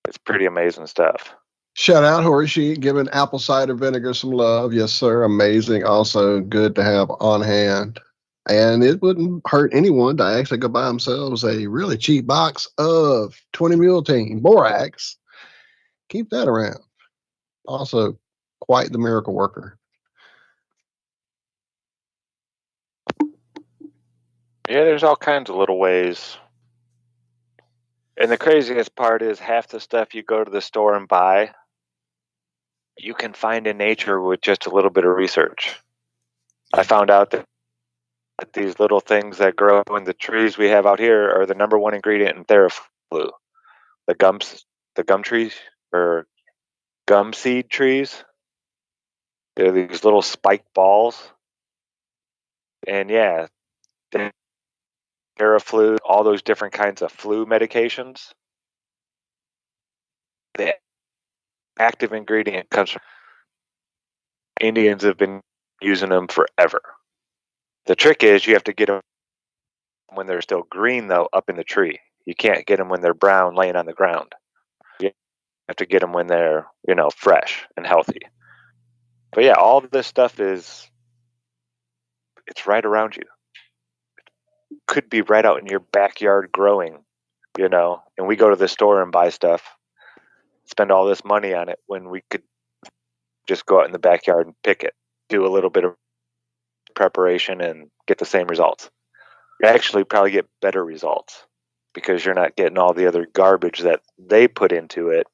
It's pretty amazing stuff. Shout out Horsey, giving apple cider vinegar some love. Yes, sir. Amazing. Also good to have on hand. And it wouldn't hurt anyone to actually go buy themselves a really cheap box of 20 Multine borax. Keep that around. Also, quite the miracle worker. Yeah, there's all kinds of little ways. And the craziest part is half the stuff you go to the store and buy, you can find in nature with just a little bit of research. I found out that these little things that grow in the trees we have out here are the number one ingredient in TheraFlu. The gum trees or gum seed trees. They're these little spiked balls. And yeah, TheraFlu, all those different kinds of flu medications. The active ingredient comes from Indians have been using them forever. The trick is you have to get them when they're still green, though, up in the tree. You can't get them when they're brown laying on the ground. You have to get them when they're, fresh and healthy. But yeah, all of this stuff it's right around you. Could be right out in your backyard growing, and we go to the store and buy stuff, spend all this money on it when we could just go out in the backyard and pick it, do a little bit of preparation and get the same results. You actually probably get better results because you're not getting all the other garbage that they put into it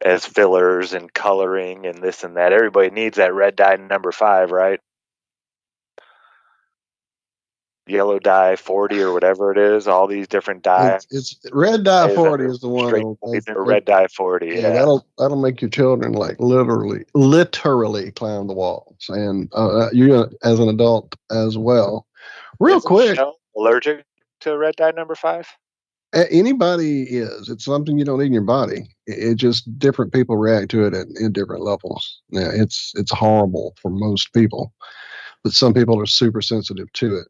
as fillers and coloring and this and that. Everybody needs that red dye number 5, right? Yellow dye 40 or whatever it is, all these different dyes. It's red dye 40 is the one. Red dye 40. Yeah, that'll make your children like literally climb the walls, and you as an adult as well. Real quick, allergic to red dye number 5? Anybody is. It's something you don't need in your body. It just different people react to it in different levels. Yeah, it's horrible for most people, but some people are super sensitive to it.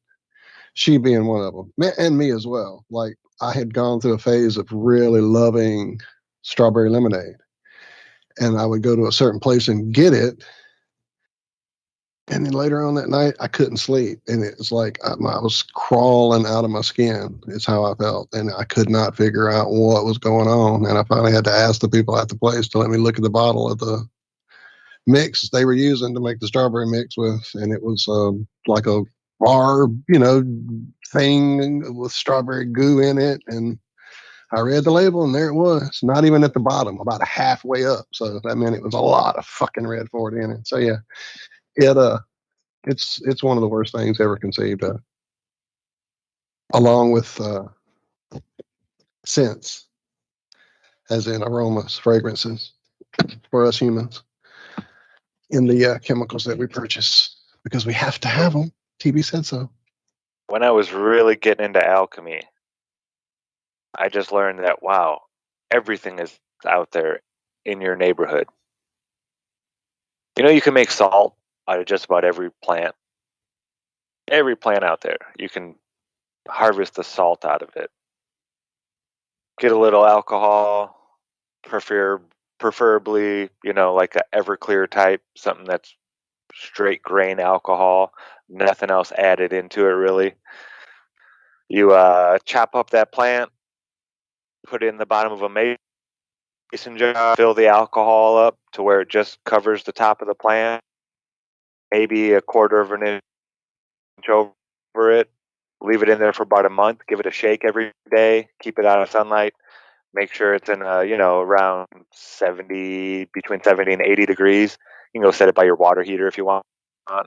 She being one of them, and me as well. Like I had gone through a phase of really loving strawberry lemonade, and I would go to a certain place and get it, and then later on that night I couldn't sleep, and it was like I was crawling out of my skin. Is how I felt, and I could not figure out what was going on. And I finally had to ask the people at the place to let me look at the bottle of the mix they were using to make the strawberry mix with, and it was like a bar, thing with strawberry goo in it. And I read the label, and there it was, not even at the bottom, about halfway up. So that meant it was a lot of fucking red 40 in it. So yeah, it's one of the worst things ever conceived of, along with scents, as in aromas, fragrances for us humans, in the chemicals that we purchase because we have to have them. TB said so. When I was really getting into alchemy, I just learned that, wow, everything is out there in your neighborhood. You can make salt out of just about every plant. Every plant out there, you can harvest the salt out of it. Get a little alcohol, preferably, like an Everclear type, something that's straight grain alcohol, nothing else added into it really. You chop up that plant, put it in the bottom of a mason jar, fill the alcohol up to where it just covers the top of the plant, maybe a quarter of an inch over it. Leave it in there for about a month. Give it a shake every day. Keep it out of sunlight. Make sure it's in around 70, between 70 and 80 degrees. You can go set it by your water heater if you want.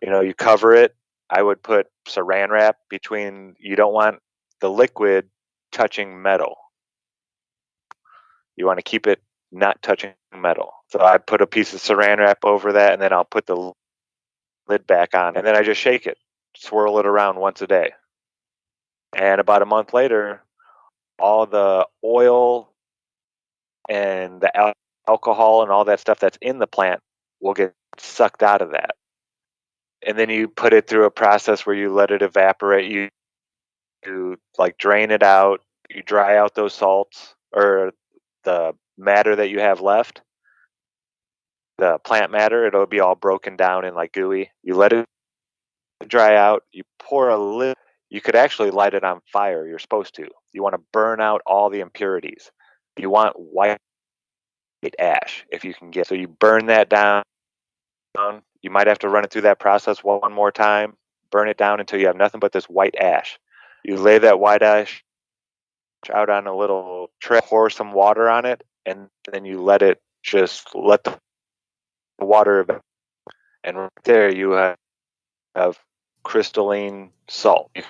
You cover it. I would put saran wrap between. You don't want the liquid touching metal. You want to keep it not touching metal. So I put a piece of saran wrap over that, and then I'll put the lid back on, and then I just shake it, swirl it around once a day. And about a month later, all the oil and the alcohol and all that stuff that's in the plant will get sucked out of that. And then you put it through a process where you let it evaporate. You like drain it out. You dry out those salts or the matter that you have left. The plant matter, it'll be all broken down and like gooey. You let it dry out. You pour a little. You could actually light it on fire. You're supposed to. You want to burn out all the impurities. You want white ash if you can get. So you burn that down. You might have to run it through that process one more time. Burn it down until you have nothing but this white ash. You lay that white ash out on a little tray, pour some water on it, and then you let the water, and right there you have crystalline salt. You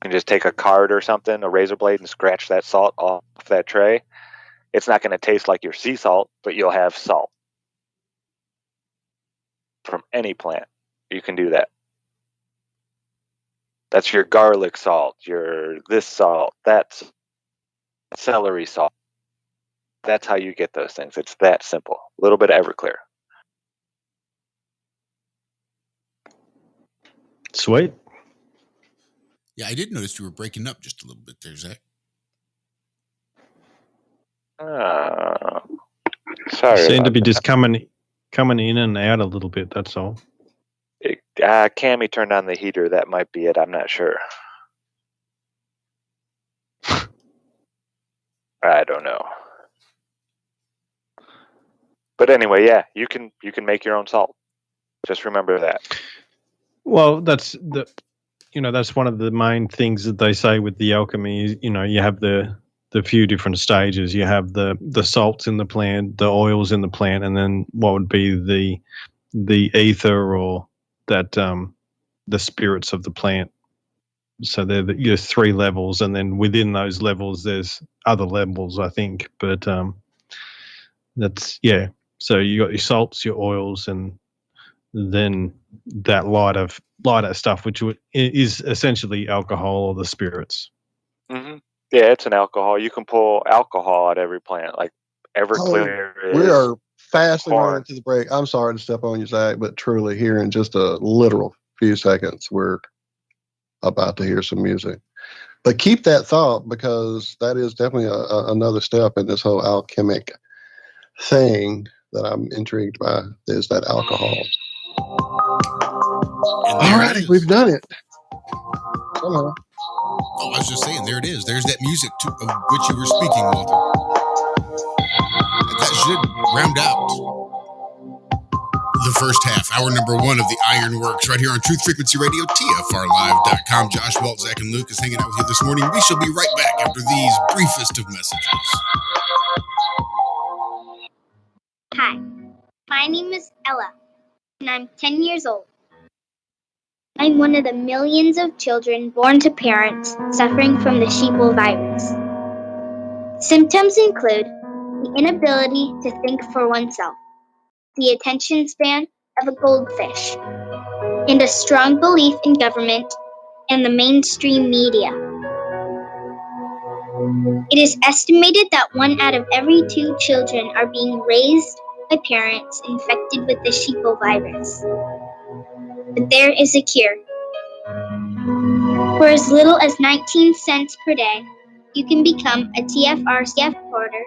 can just take a card or something, a razor blade, and scratch that salt off that tray. It's not going to taste like your sea salt, but you'll have salt from any plant. You can do that. That's your garlic salt, your this salt, that's celery salt. That's how you get those things. It's that simple. A little bit of Everclear. Sweet. Yeah, I did notice you were breaking up just a little bit there, Zach. Sorry. Seem to be just coming in and out a little bit. That's all. Cammy turned on the heater. That might be it. I'm not sure. I don't know. But anyway, yeah, you can make your own salt. Just remember that. Well, that's one of the main things that they say with the alchemy. You have the few different stages. You have the salts in the plant, the oils in the plant, and then what would be the ether or that the spirits of the plant. So they're your 3 levels, and then within those levels, there's other levels, I think. But that's So you got your salts, your oils, and then that lighter stuff, which is essentially alcohol or the spirits. Mm-hmm. Yeah, it's an alcohol. You can pull alcohol out of every plant, like Everclear. We are fastly running to the break. I'm sorry to step on you, Zach, but truly here in just a literal few seconds, we're about to hear some music. But keep that thought, because that is definitely another step in this whole alchemic thing that I'm intrigued by, is that alcohol. All right, we've done it. Somehow. Oh, I was just saying, there it is. There's that music of which you were speaking, Walter. That should round out the first half, hour number 1 of the Ironworks, right here on Truth Frequency Radio, TFRlive.com. Josh, Walt, Zach, and Luke is hanging out with you this morning. We shall be right back after these briefest of messages. Hi, my name is Ella, and I'm 10 years old. I'm one of the millions of children born to parents suffering from the sheeple virus. Symptoms include the inability to think for oneself, the attention span of a goldfish, and a strong belief in government and the mainstream media. It is estimated that 1 out of every 2 children are being raised by parents infected with the sheeple virus. But there is a cure. For as little as 19 cents per day, you can become a TFR supporter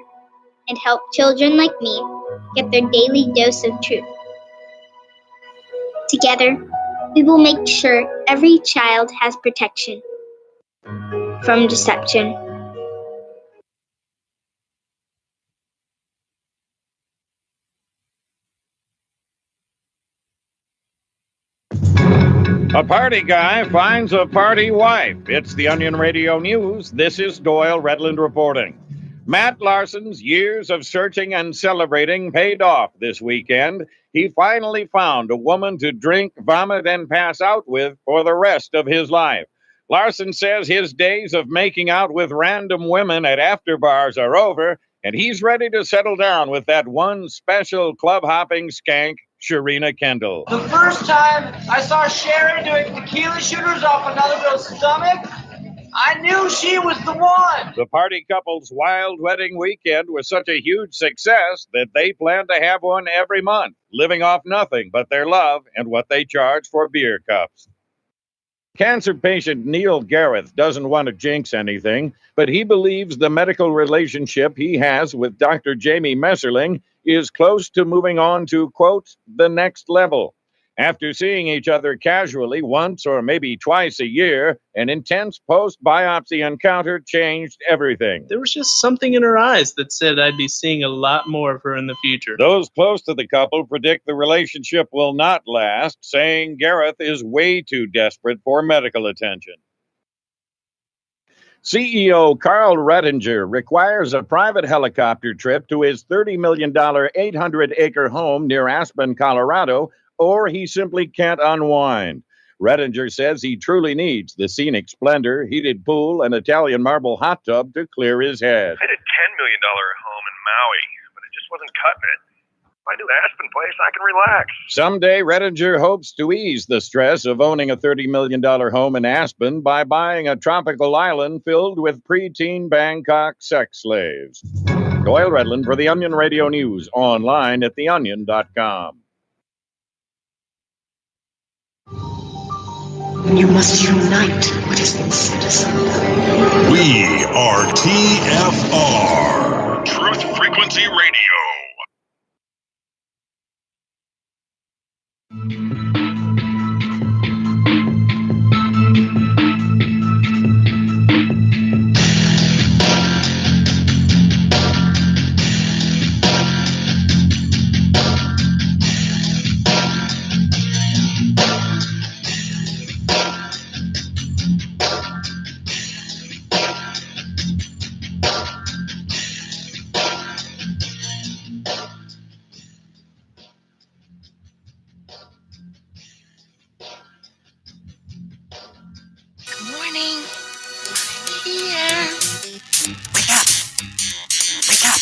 and help children like me get their daily dose of truth. Together, we will make sure every child has protection from deception. A party guy finds a party wife. It's the Onion Radio News. This is Doyle Redland reporting. Matt Larson's years of searching and celebrating paid off this weekend. He finally found a woman to drink, vomit, and pass out with for the rest of his life. Larson says his days of making out with random women at after bars are over, and he's ready to settle down with that one special club-hopping skank, Sharina Kendall. The first time I saw Sharon doing tequila shooters off another girl's stomach, I knew she was the one. The party couple's wild wedding weekend was such a huge success that they plan to have one every month, living off nothing but their love and what they charge for beer cups. Cancer patient Neil Gareth doesn't want to jinx anything, but he believes the medical relationship he has with Dr. Jamie Messerling is close to moving on to, quote, the next level. After seeing each other casually once or maybe twice a year, an intense post-biopsy encounter changed everything. There was just something in her eyes that said I'd be seeing a lot more of her in the future. Those close to the couple predict the relationship will not last, saying Gareth is way too desperate for medical attention. CEO Carl Rettinger requires a private helicopter trip to his $30 million 800-acre home near Aspen, Colorado, or he simply can't unwind. Rettinger says he truly needs the scenic splendor, heated pool, and Italian marble hot tub to clear his head. I had a $10 million home in Maui, but it just wasn't cutting it. If I do Aspen place, I can relax. Someday, Rettinger hopes to ease the stress of owning a $30 million home in Aspen by buying a tropical island filled with preteen Bangkok sex slaves. Doyle Redland for the Onion Radio News, online at theonion.com. You must unite what has been set aside. We are TFR. Truth Frequency Radio. Good morning. Here. Wake up. Wake up.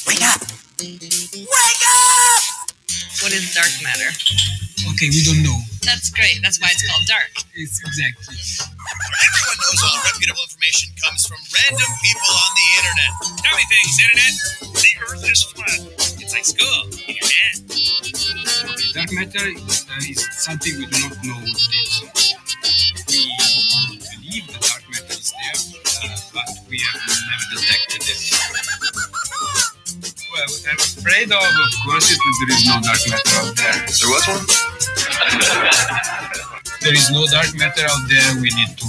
Wake up. Wake up! What is dark matter? Okay, we don't know. That's great. That's why it's called dark. It's exactly. Everyone knows all reputable information comes from random people on the internet. Tell me things, internet. The earth is flat. It's like school in your hand. Dark matter is something we do not know what it is. We believe the dark matter is there, but we have never detected it. Well, what I'm afraid of course, is that there is no dark matter out there. There was one? There is no dark matter out there. We need to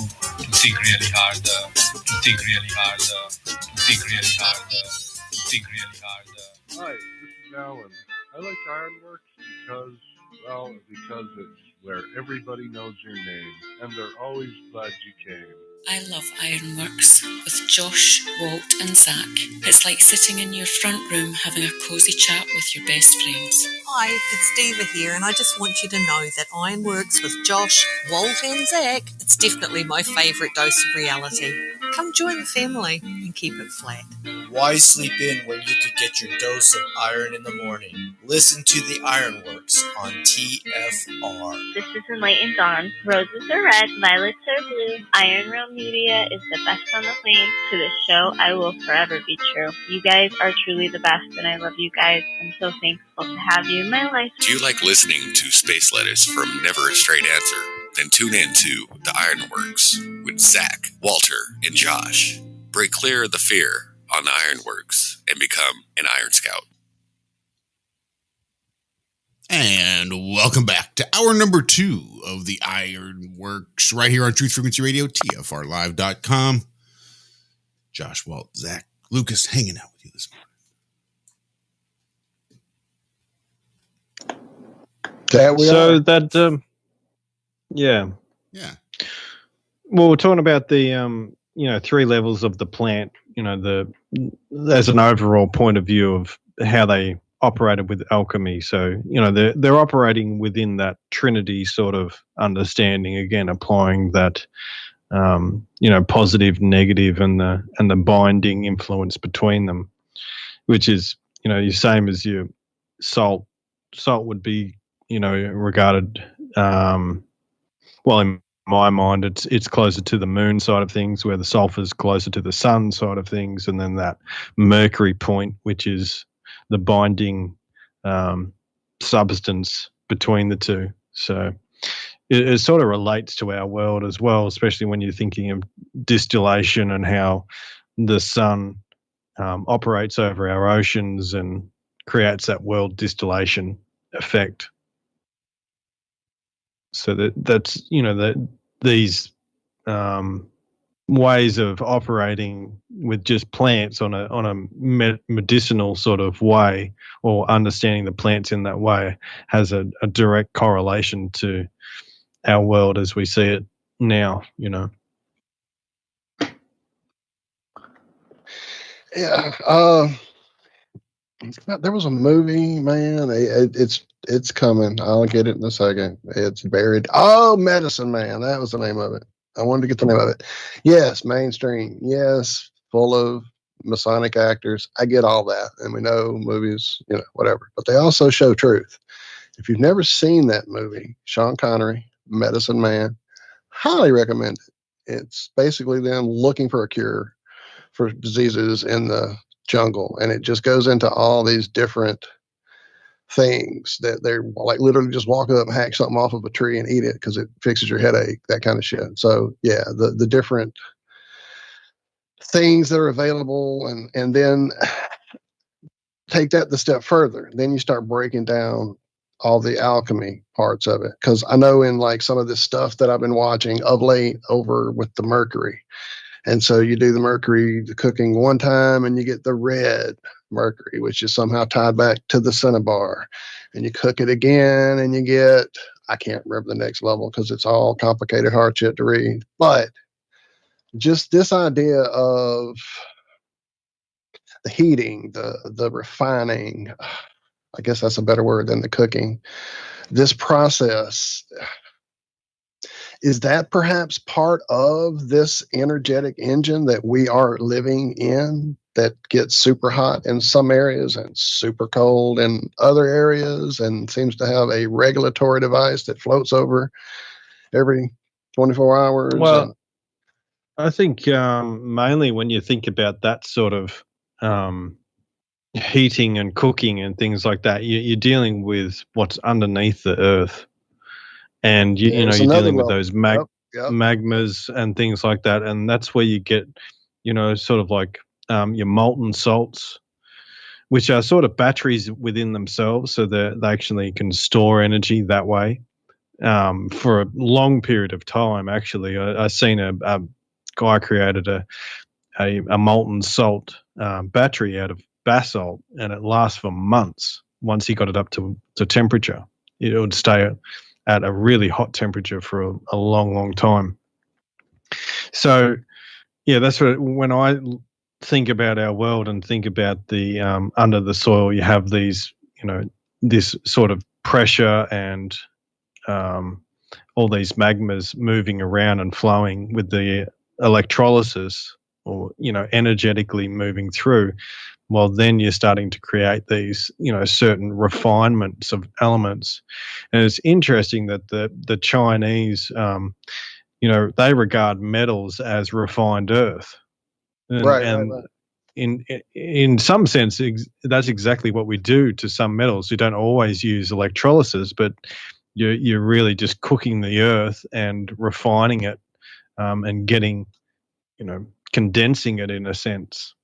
think really hard, to think really hard, to think really hard, to think really hard. Hi, this is Alan. I like Ironworx because it's where everybody knows your name, and they're always glad you came. I love Ironworx with Josh, Walt and Zach. It's like sitting in your front room having a cosy chat with your best friends. Hi, it's Diva here, and I just want you to know that Ironworx with Josh, Walt and Zach, it's definitely my favourite dose of reality. Come join the family and keep it flat. Why sleep in when you could get your dose of iron in the morning? Listen to the Ironworx on TFR. This is Enlightened Dawn. Roses are red, violets are blue. Iron Realm Media is the best on the plane. To this show, I will forever be true. You guys are truly the best, and I love you guys. I'm so thankful to have you in my life. Do you like listening to space letters from Never a Straight Answer? Then tune in to the Ironworx with Zach, Walter, and Josh. Break clear of the fear on the Ironworx and become an Iron Scout. And welcome back to hour number 2 of the Ironworx right here on Truth Frequency Radio, TFRlive.com. Josh, Walt, Zach, Lucas hanging out with you this morning. Yeah. Well, we're talking about the 3 levels of the plant. There's an overall point of view of how they operated with alchemy. So they're operating within that Trinity sort of understanding. Again, applying that positive, negative, and the binding influence between them, which is the same as your salt. Salt would be regarded. Well, in my mind, it's closer to the moon side of things, where the sulfur is closer to the sun side of things, and then that mercury point, which is the binding substance between the two. So it sort of relates to our world as well, especially when you're thinking of distillation and how the sun operates over our oceans and creates that world distillation effect. So that's these ways of operating with just plants on a medicinal sort of way, or understanding the plants in that way, has a direct correlation to our world as we see it now. Yeah. There was a movie, man. It's coming. I'll get it in a second. It's buried. Oh, Medicine Man. That was the name of it. I wanted to get the name of it. Yes, mainstream. Yes, full of Masonic actors. I get all that. And we know movies, whatever. But they also show truth. If you've never seen that movie, Sean Connery, Medicine Man, highly recommend it. It's basically them looking for a cure for diseases in the jungle, and it just goes into all these different things that they're like literally just walk up and hack something off of a tree and eat it because it fixes your headache, that kind of shit. So yeah, the different things that are available, and then take that the step further. Then you start breaking down all the alchemy parts of it. Because I know in like some of this stuff that I've been watching of late over with the mercury. And so you do the mercury the cooking one time and you get the red mercury, which is somehow tied back to the cinnabar. And you cook it again and you get, I can't remember the next level because it's all complicated, hard shit to read. But just this idea of the heating, the refining, I guess that's a better word than the cooking. This process, is that perhaps part of this energetic engine that we are living in that gets super hot in some areas and super cold in other areas and seems to have a regulatory device that floats over every 24 hours? Well, I think mainly when you think about that sort of heating and cooking and things like that, you're dealing with what's underneath the earth, and you know, you're dealing with those magmas and things like that, and that's where you get, you know, sort of like your molten salts, which are sort of batteries within themselves, so they actually can store energy that way for a long period of time. Actually, I seen a guy created a molten salt battery out of basalt, and it lasts for months. Once he got it up to temperature, it would stay at a really hot temperature for a long, long time. So, yeah, that's what when I think about our world and think about the under the soil, you have these, you know, this sort of pressure and all these magmas moving around and flowing with the electrolysis, or, you know, energetically moving through. Well, then you're starting to create these, you know, certain refinements of elements. And it's interesting that the Chinese, you know, they regard metals as refined earth. And, right. in some sense, that's exactly what we do to some metals. We don't always use electrolysis, but you're really just cooking the earth and refining it, and getting, you know, condensing it in a sense.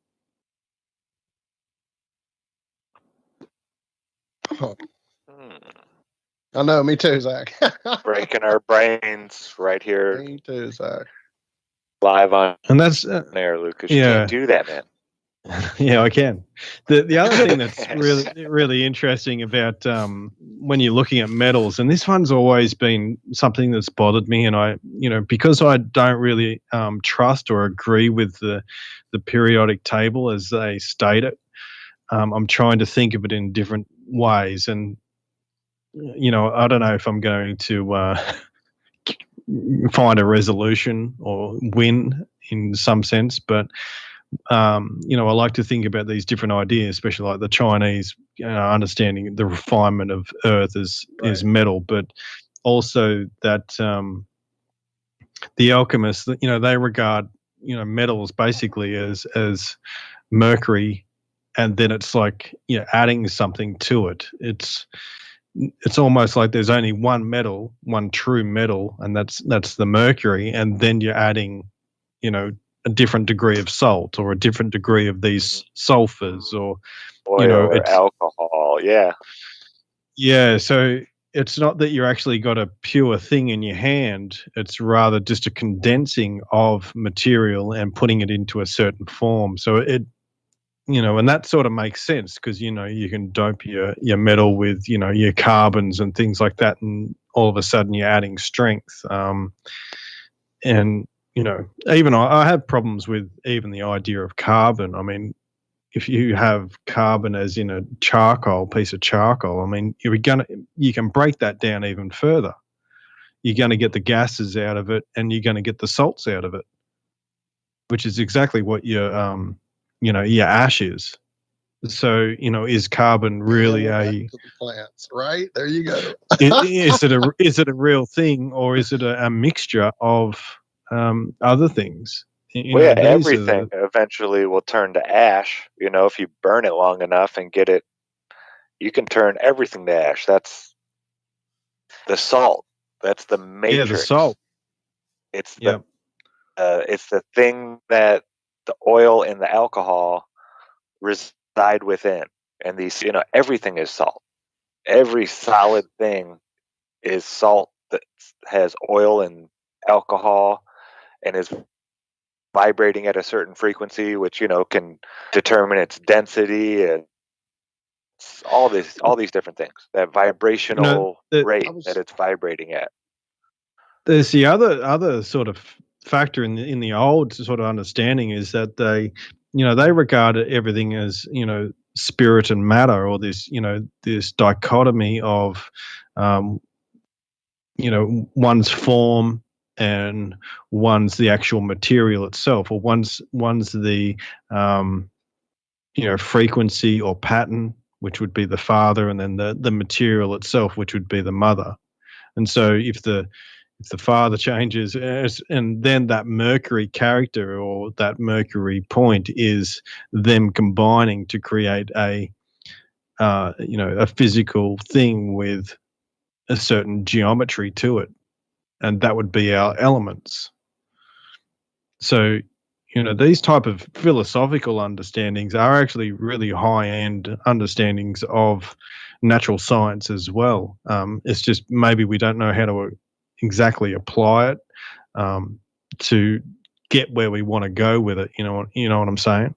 I know, me too, Zach. Breaking our brains right here. Me too, Zach. Live on and that's air, Lucas. yeah. You can't do that, man. Yeah, I can. The other thing that's really interesting about when you're looking at metals, and this one's always been something that's bothered me, and I, you know, because I don't really trust or agree with the periodic table as they state it, I'm trying to think of it in different ways, and, you know, I don't know if I'm going to find a resolution or win in some sense, but you know, I like to think about these different ideas, especially like the Chinese, understanding the refinement of earth is metal, but also that the alchemists, you know, they regard, you know, metals basically as mercury, and then it's like, you know, adding something to it. It's almost like there's only one metal, one true metal, and that's the mercury, and then you're adding, you know, a different degree of salt or a different degree of these sulfurs, or oil, you know, or it's alcohol. yeah. So it's not that you're actually got a pure thing in your hand. It's rather just a condensing of material and putting it into a certain form. So it, you know, and that sort of makes sense because, you know, you can dope your metal with, you know, your carbons and things like that, and all of a sudden you're adding strength. And, you know, even I have problems with even the idea of carbon. I mean, if you have carbon as in a piece of charcoal, I mean, you can break that down even further. You're going to get the gases out of it, and you're going to get the salts out of it, which is exactly what your, you know, your ash is. So, you know, is carbon really to the plants, right? There you go. is it a real thing, or is it a mixture of other things? You know, everything eventually will turn to ash. You know, if you burn it long enough and get it You can turn everything to ash. That's the salt. That's the matrix. Yeah, the salt. It's the thing that the oil and the alcohol reside within. And these, everything is salt. Every solid thing is salt that has oil and alcohol and is vibrating at a certain frequency, which can determine its density and all these different things. That vibrational rate that it's vibrating at. There's the other sort of factor in the old sort of understanding is that they regarded everything as spirit and matter, or this this dichotomy of one's form and one's the actual material itself, or one's the frequency or pattern, which would be the father, and then the material itself, which would be the mother. And so if the father changes, and then that Mercury character or that Mercury point is them combining to create a physical thing with a certain geometry to it, and that would be our elements. So these type of philosophical understandings are actually really high-end understandings of natural science as well. It's just maybe we don't know how to exactly apply it to get where we want to go with it. You know what I'm saying?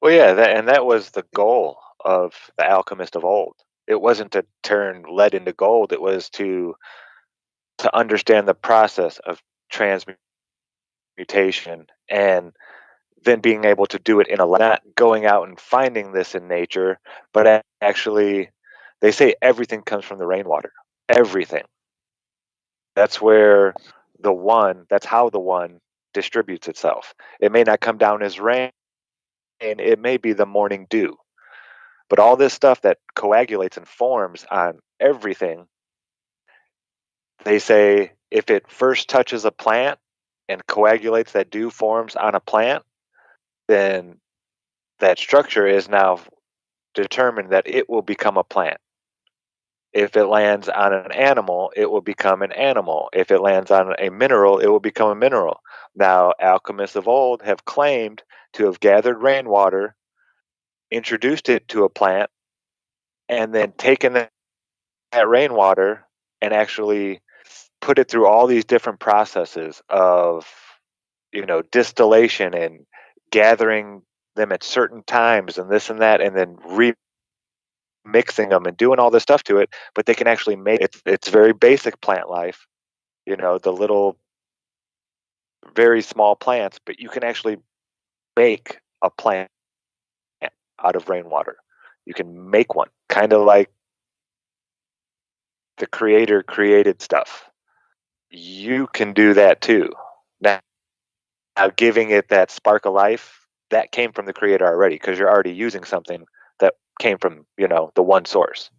Well, yeah, that was the goal of the alchemist of old. It wasn't to turn lead into gold. It was to understand the process of transmutation, and then being able to do it in a lab, not going out and finding this in nature, but actually, they say everything comes from the rainwater. Everything. That's where that's how the one distributes itself. It may not come down as rain, and it may be the morning dew. But all this stuff that coagulates and forms on everything, they say if it first touches a plant and coagulates, that dew forms on a plant, then that structure is now determined that it will become a plant. If it lands on an animal, it will become an animal. If it lands on a mineral, it will become a mineral. Now, alchemists of old have claimed to have gathered rainwater, introduced it to a plant, and then taken that rainwater and actually put it through all these different processes of distillation and gathering them at certain times and this and that, and then remixing them and doing all this stuff to it. But they can actually make it's very basic plant life, the little very small plants, but you can actually make a plant out of rainwater. You can make one, kind of like the creator created stuff. You can do that too. Now giving it that spark of life, that came from the creator already, because you're already using something that came from, the one source.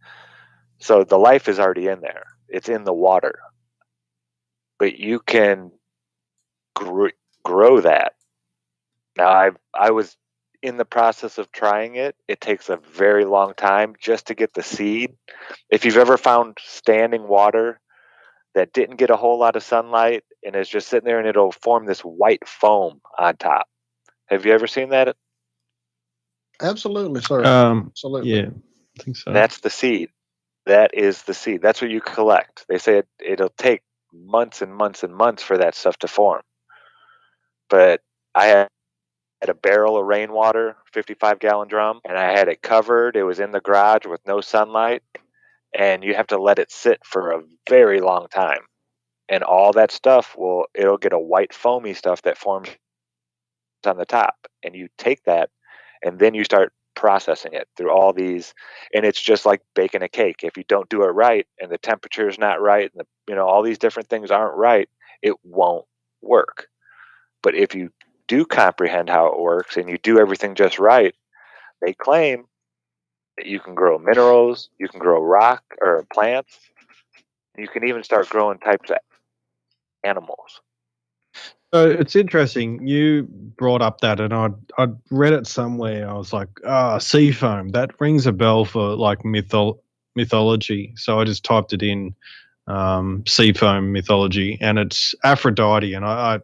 So the life is already in there. It's in the water. But you can grow that. Now I was in the process of trying it. It takes a very long time just to get the seed. If you've ever found standing water that didn't get a whole lot of sunlight and is just sitting there, and it'll form this white foam on top. Have you ever seen that? Absolutely, sir. Absolutely. Yeah, I think so. That's the seed. That is the seed. That's what you collect. They say it'll take months and months and months for that stuff to form. But I had a barrel of rainwater, 55-gallon drum, and I had it covered. It was in the garage with no sunlight, and you have to let it sit for a very long time. And all that stuff it'll get a white foamy stuff that forms on the top. And you take that, and then you start processing it through all these, and it's just like baking a cake. If you don't do it right, and the temperature is not right, and all these different things aren't right, it won't work. But if you do comprehend how it works and you do everything just right, they claim that you can grow minerals, you can grow rock or plants, you can even start growing types of animals. It's interesting. You brought up that, and I'd read it somewhere. I was like, sea foam. That rings a bell for like mythology. So I just typed it in, sea foam mythology, and it's Aphrodite. And I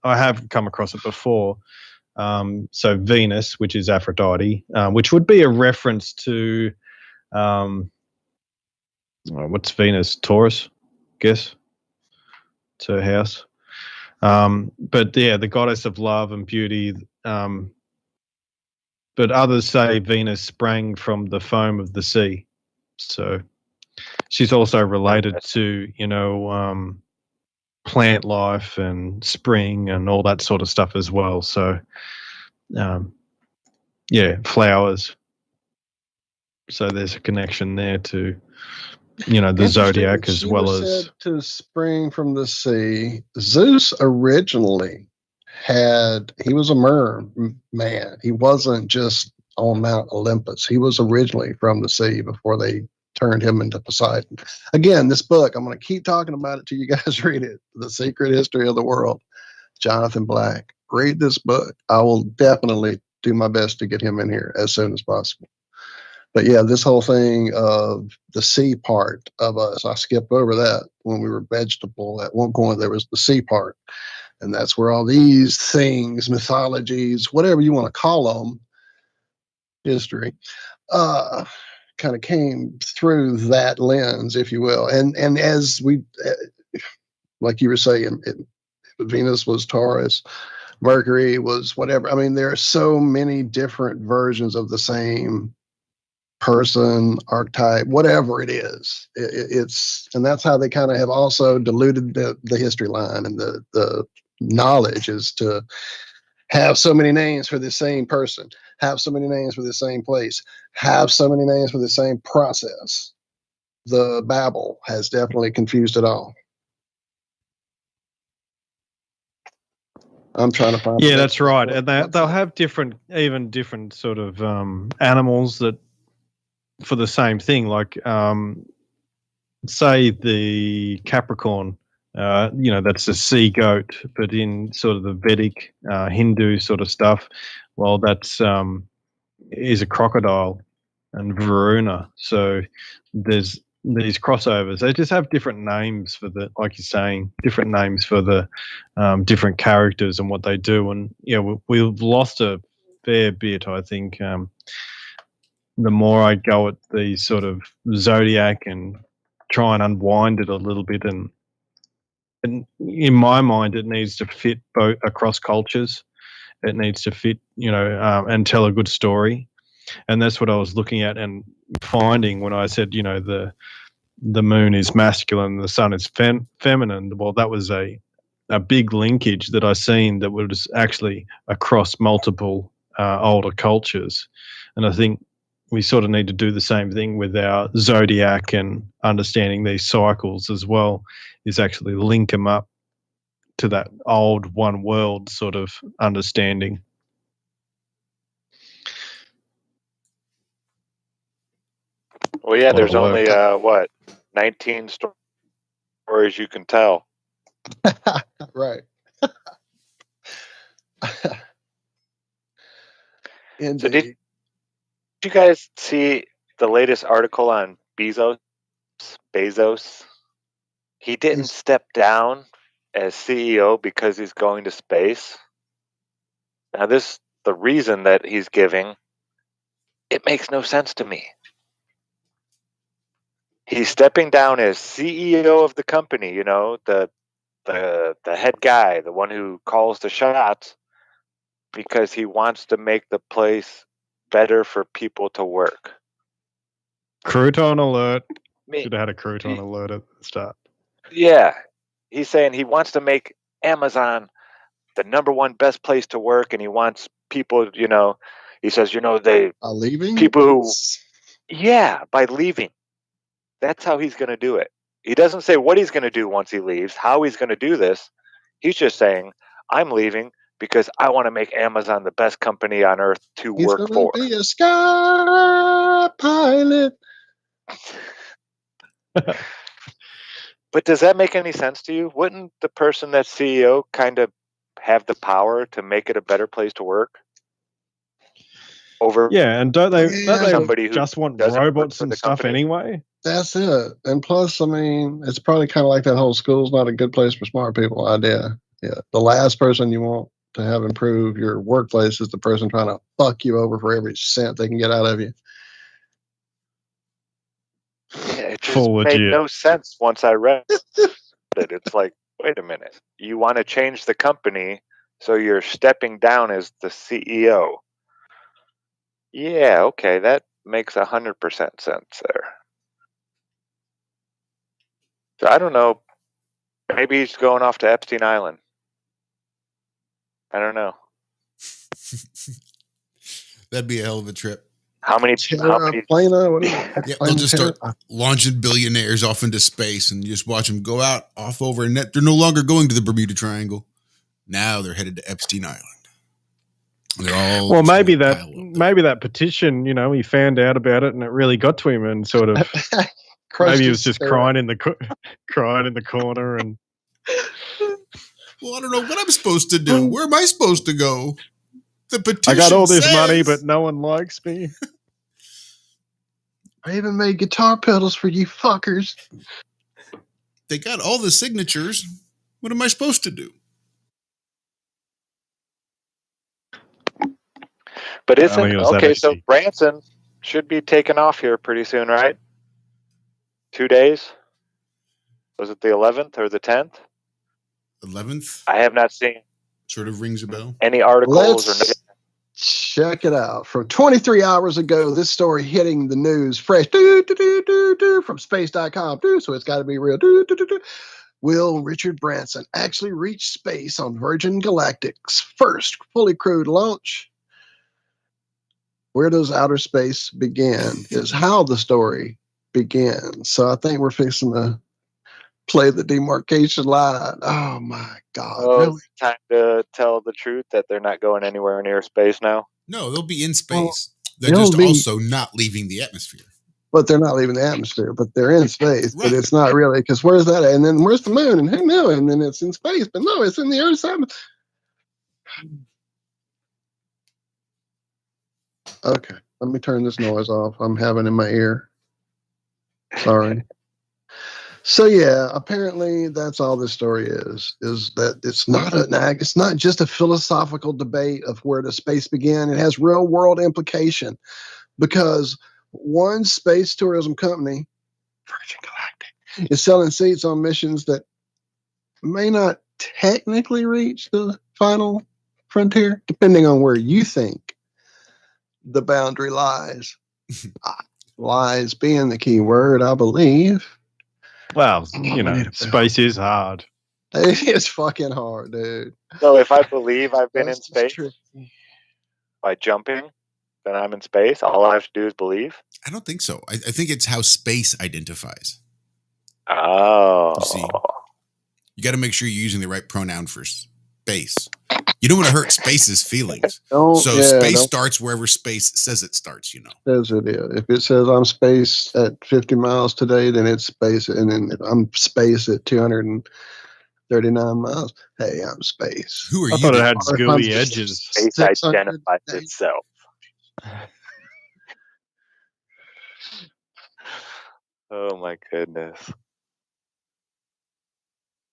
have come across it before. So Venus, which is Aphrodite, which would be a reference to what's Venus? Taurus, guess. It's her house. But yeah, the goddess of love and beauty. But others say Venus sprang from the foam of the sea. So she's also related to, plant life and spring and all that sort of stuff as well. So, flowers. So there's a connection there to, the zodiac as well as. Said to spring from the sea. Zeus originally he was a merman. He wasn't just on Mount Olympus. He was originally from the sea before they turned him into Poseidon. Again, this book, I'm going to keep talking about it till you guys read it. The Secret History of the World, Jonathan Black. Read this book. I will definitely do my best to get him in here as soon as possible. But yeah, this whole thing of the sea part of us, I skipped over that when we were vegetable. At one point, there was the sea part. And that's where all these things, mythologies, whatever you want to call them, history, kind of came through that lens, if you will. And as we, like you were saying, Venus was Taurus, Mercury was whatever. I mean, there are so many different versions of the same person, archetype, whatever it is. It's and that's how they kind of have also diluted the history line and the knowledge is to have so many names for the same person, have so many names for the same place, have so many names for the same process. The Babel has definitely confused it all. I'm trying to find. Yeah, that's right. And they'll have different sort of animals that for the same thing. Like, say the Capricorn, that's a sea goat, but in sort of the Vedic Hindu sort of stuff, well, that's is a crocodile and Varuna. So there's these crossovers. They just have different names for like you're saying, different names for the different characters and what they do. And we've lost a fair bit, I think. The more I go at the sort of zodiac and try and unwind it a little bit, and in my mind, it needs to fit both across cultures. It needs to fit, and tell a good story. And that's what I was looking at and finding when I said, the moon is masculine, the sun is feminine. Well, that was a big linkage that I seen that was actually across multiple older cultures. And I think we sort of need to do the same thing with our zodiac and understanding these cycles as well, is actually link them up to that old one world sort of understanding. Well, yeah, there's only 19 stories you can tell. Right. So did you guys see the latest article on Bezos? He didn't step down as CEO because he's going to space. Now, the reason that he's giving, it makes no sense to me. He's stepping down as CEO of the company, the head guy, the one who calls the shots, because he wants to make the place better for people to work. Crouton alert. Should have had a crouton alert at the start. Yeah. He's saying he wants to make Amazon the number one best place to work, and he wants people, he says, they are leaving? People who, by leaving. That's how he's going to do it. He doesn't say what he's going to do once he leaves, how he's going to do this. He's just saying, I'm leaving because I want to make Amazon the best company on earth to work for. He's going to be a sky pilot. But does that make any sense to you? Wouldn't the person that's CEO kind of have the power to make it a better place to work over Yeah, and don't they somebody who just want doesn't work robots for and the stuff company? anyway? That's it. And plus, I mean, it's probably kind of like that whole school's not a good place for smart people idea. Yeah. The last person you want to have improve your workplace is the person trying to fuck you over for every cent they can get out of you. Yeah, it just Full made legit. no sense once I read it. It's like, wait a minute. You want to change the company, so you're stepping down as the CEO. Yeah, okay, that makes 100% sense there. So I don't know. Maybe he's going off to Epstein Island. I don't know. That'd be a hell of a trip. How many Plano, what is it? Yeah, they'll just start launching billionaires off into space and you just watch them go out off over and they're no longer going to the Bermuda Triangle. Now they're headed to Epstein Island. They're all Well, maybe that petition, he found out about it and it really got to him and sort of maybe he was just crying in the corner and. Well, I don't know what I'm supposed to do. Where am I supposed to go? The petition I got all this says... money, but no one likes me. I even made guitar pedals for you fuckers. They got all the signatures. What am I supposed to do? But isn't okay? So Branson should be taking off here pretty soon, right? 2 days. Was it the 11th or the 10th? 11th. I have not seen. Sort of rings a bell. Any articles or nothing? Check it out. From 23 hours ago, this story hitting the news fresh from space.com. So it's got to be real. Will Richard Branson actually reach space on Virgin Galactic's first fully crewed launch? Where does outer space begin is how the story begins. So I think we're fixing to play the demarcation line. Oh my God. Really? It's time to tell the truth that they're not going anywhere near space now? No, they'll be in space. Well, they're just also not leaving the atmosphere. But they're not leaving the atmosphere, but they're in space. Right. But it's not really, because where's that at? And then where's the moon? And who knew? And then it's in space, but no, it's in the Earth's atmosphere. Okay, let me turn this noise off. I'm having in my ear. Sorry. So yeah, apparently that's all this story is that it's not just a philosophical debate of where does space begin. It has real world implication because one space tourism company, Virgin Galactic, is selling seats on missions that may not technically reach the final frontier, depending on where you think the boundary lies. Lies being the key word, I believe. Well, space is hard. It is fucking hard, dude. So if I believe I've been in space by jumping, then I'm in space? All I have to do is believe? I don't think so. I think it's how space identifies. Oh. You see, you got to make sure you're using the right pronoun for space. You don't want to hurt space's feelings. Space starts wherever space says it starts, Says it is. If it says I'm space at 50 miles today, then it's space. And then if I'm space at 239 miles, hey, I'm space. Who are you? I thought it had gooey edges. Space identifies itself. Oh my goodness.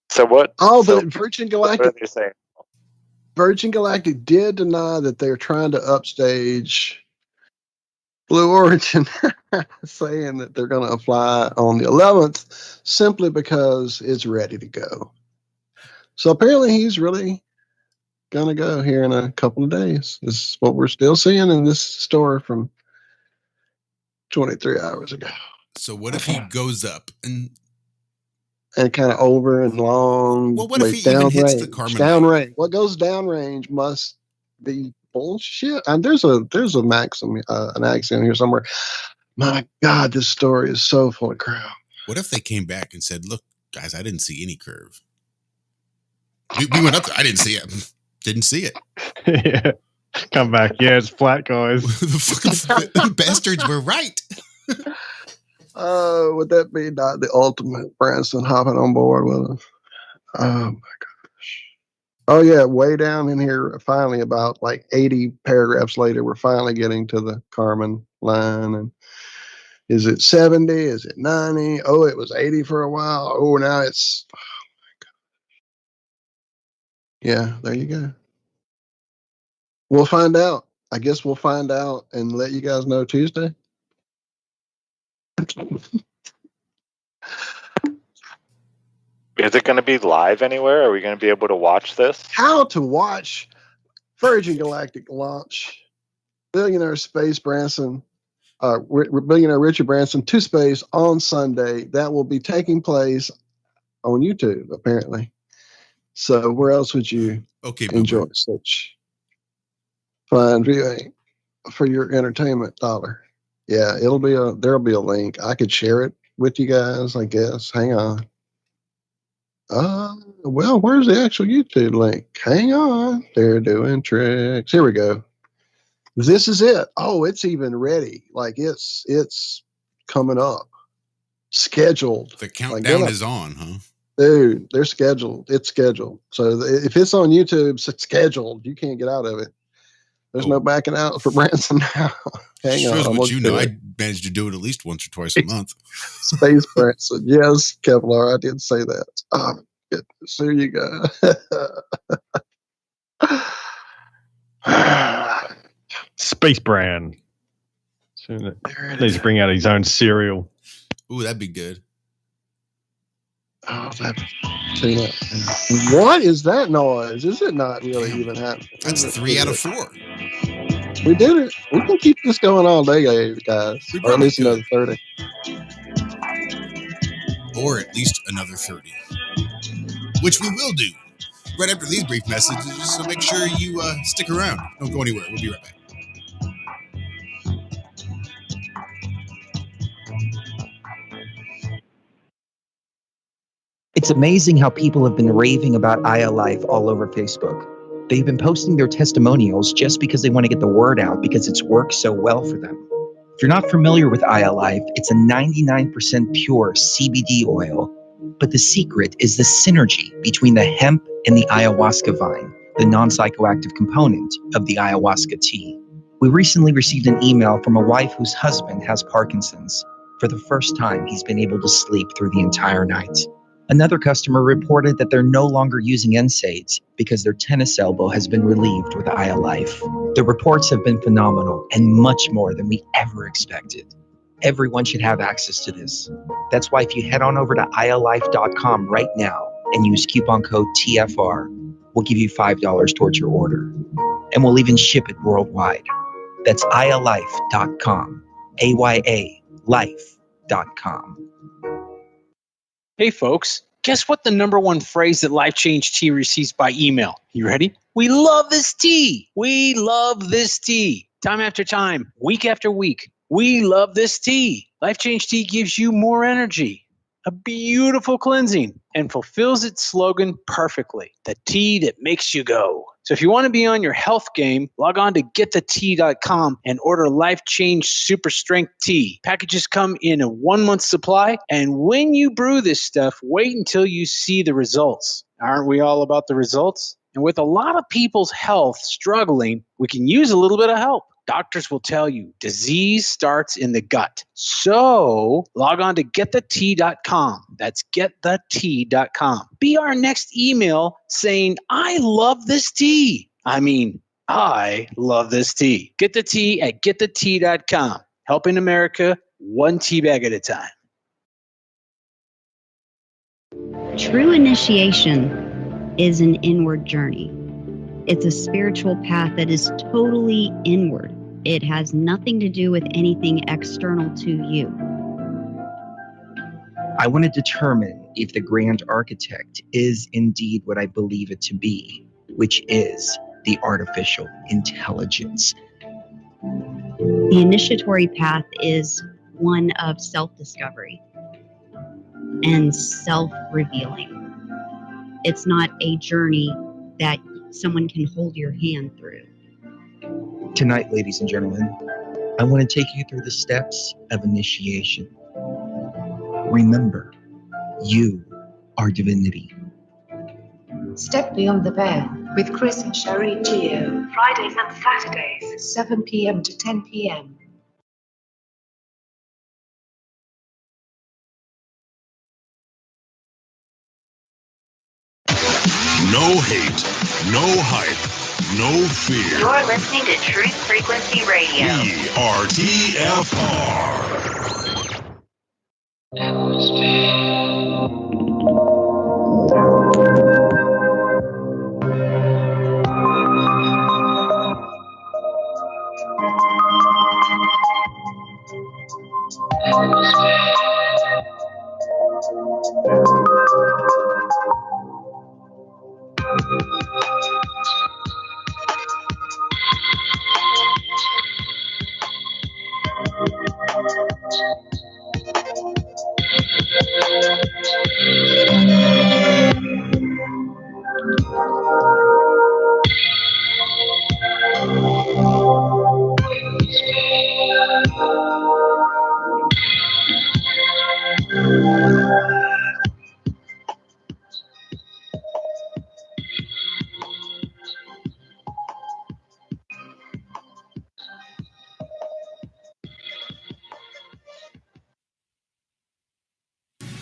So what? But Virgin Galactic. What are they saying? Virgin Galactic did deny that they're trying to upstage Blue Origin, saying that they're going to fly on the 11th simply because it's ready to go. So apparently he's really going to go here in a couple of days. This is what we're still seeing in this story from 23 hours ago. So what if he goes up and kind of over and long? Well, what if he even hits the Kármán downrange? What goes downrange must be bullshit. And there's a maxim, an axiom here somewhere. My God, this story is so full of crap. What if they came back and said, "Look, guys, I didn't see any curve. We went up there. I didn't see it. Didn't see it." Yeah. Come back. Yeah, it's flat, guys. The bastards were right. Would that be not the ultimate Branson hopping on board with us? Oh my gosh. Oh yeah, way down in here. Finally, about like 80 paragraphs later, we're finally getting to the Carmen line. And is it 70? Is it 90? Oh, it was 80 for a while. Oh, now it's. Yeah, there you go. We'll find out. I guess we'll find out and let you guys know Tuesday. Is it going to be live anywhere? Are we going to be able to watch this? How to watch Virgin Galactic launch Billionaire Space Branson, Billionaire Richard Branson to space on Sunday. That will be taking place on YouTube, apparently. So where else would you enjoy such fine viewing for your entertainment dollar? Yeah, there'll be a link. I could share it with you guys, I guess. Hang on. Well, where's the actual YouTube link? Hang on. They're doing tricks. Here we go. This is it. Oh, it's even ready. Like it's coming up. Scheduled. The countdown is on, huh? Dude, they're scheduled. It's scheduled. So if it's on YouTube, it's scheduled. You can't get out of it. There's no backing out for Branson now. Hang on. Shows I'm what gonna you do know. it. I managed to do it at least once or twice a month. Space Branson. Yes, Kevlar, I did say that. Oh, goodness. There you go. Space Brand. Needs to bring out his own cereal. Ooh, that'd be good. Oh, what is that noise? Is it not really even happening? That's 3 out of 4. We did it. We can keep this going all day, guys. Or at least another 30. Or at least another 30. Which we will do right after these brief messages, so make sure you stick around. Don't go anywhere. We'll be right back. It's amazing how people have been raving about iAlife all over Facebook. They've been posting their testimonials just because they want to get the word out because it's worked so well for them. If you're not familiar with iAlife, it's a 99% pure CBD oil, but the secret is the synergy between the hemp and the ayahuasca vine, the non-psychoactive component of the ayahuasca tea. We recently received an email from a wife whose husband has Parkinson's. For the first time, he's been able to sleep through the entire night. Another customer reported that they're no longer using NSAIDs because their tennis elbow has been relieved with iAlife. The reports have been phenomenal and much more than we ever expected. Everyone should have access to this. That's why if you head on over to ialife.com right now and use coupon code TFR, we'll give you $5 towards your order. And we'll even ship it worldwide. That's ialife.com, AYALife.com. Hey folks, guess what the number one phrase that Life Change Tea receives by email? You ready? We love this tea. We love this tea. Time after time, week after week, we love this tea. Life Change Tea gives you more energy, a beautiful cleansing, and fulfills its slogan perfectly. The tea that makes you go. So if you want to be on your health game, log on to getthetea.com and order Life Change Super Strength Tea. Packages come in a 1-month supply, and when you brew this stuff, wait until you see the results. Aren't we all about the results? And with a lot of people's health struggling, we can use a little bit of help. Doctors will tell you disease starts in the gut. So log on to getthetea.com. That's getthetea.com. Be our next email saying, I love this tea. I mean, I love this tea. Get the tea at getthetea.com. Helping America one tea bag at a time. True initiation is an inward journey. It's a spiritual path that is totally inward. It has nothing to do with anything external to you. I want to determine if the grand architect is indeed what I believe it to be, which is the artificial intelligence. The initiatory path is one of self-discovery and self-revealing. It's not a journey that someone can hold your hand through. Tonight, ladies and gentlemen, I want to take you through the steps of initiation. Remember, you are divinity. Step Beyond the Veil with Chris and Sherry Geo. Fridays and Saturdays, 7 p.m. to 10 p.m. No hate, no hype, no fear. You're listening to Truth Frequency Radio. We are TFR.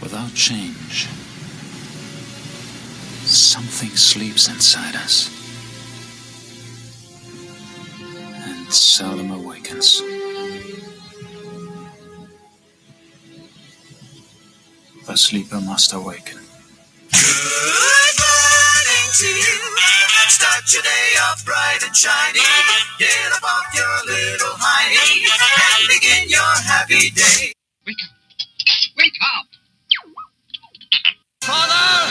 Without change, something sleeps inside us and seldom awakens. The sleeper must awaken. Good morning to you. Start your day off bright and shiny. Get up off your little hiney and begin your happy day. Wake up! Father,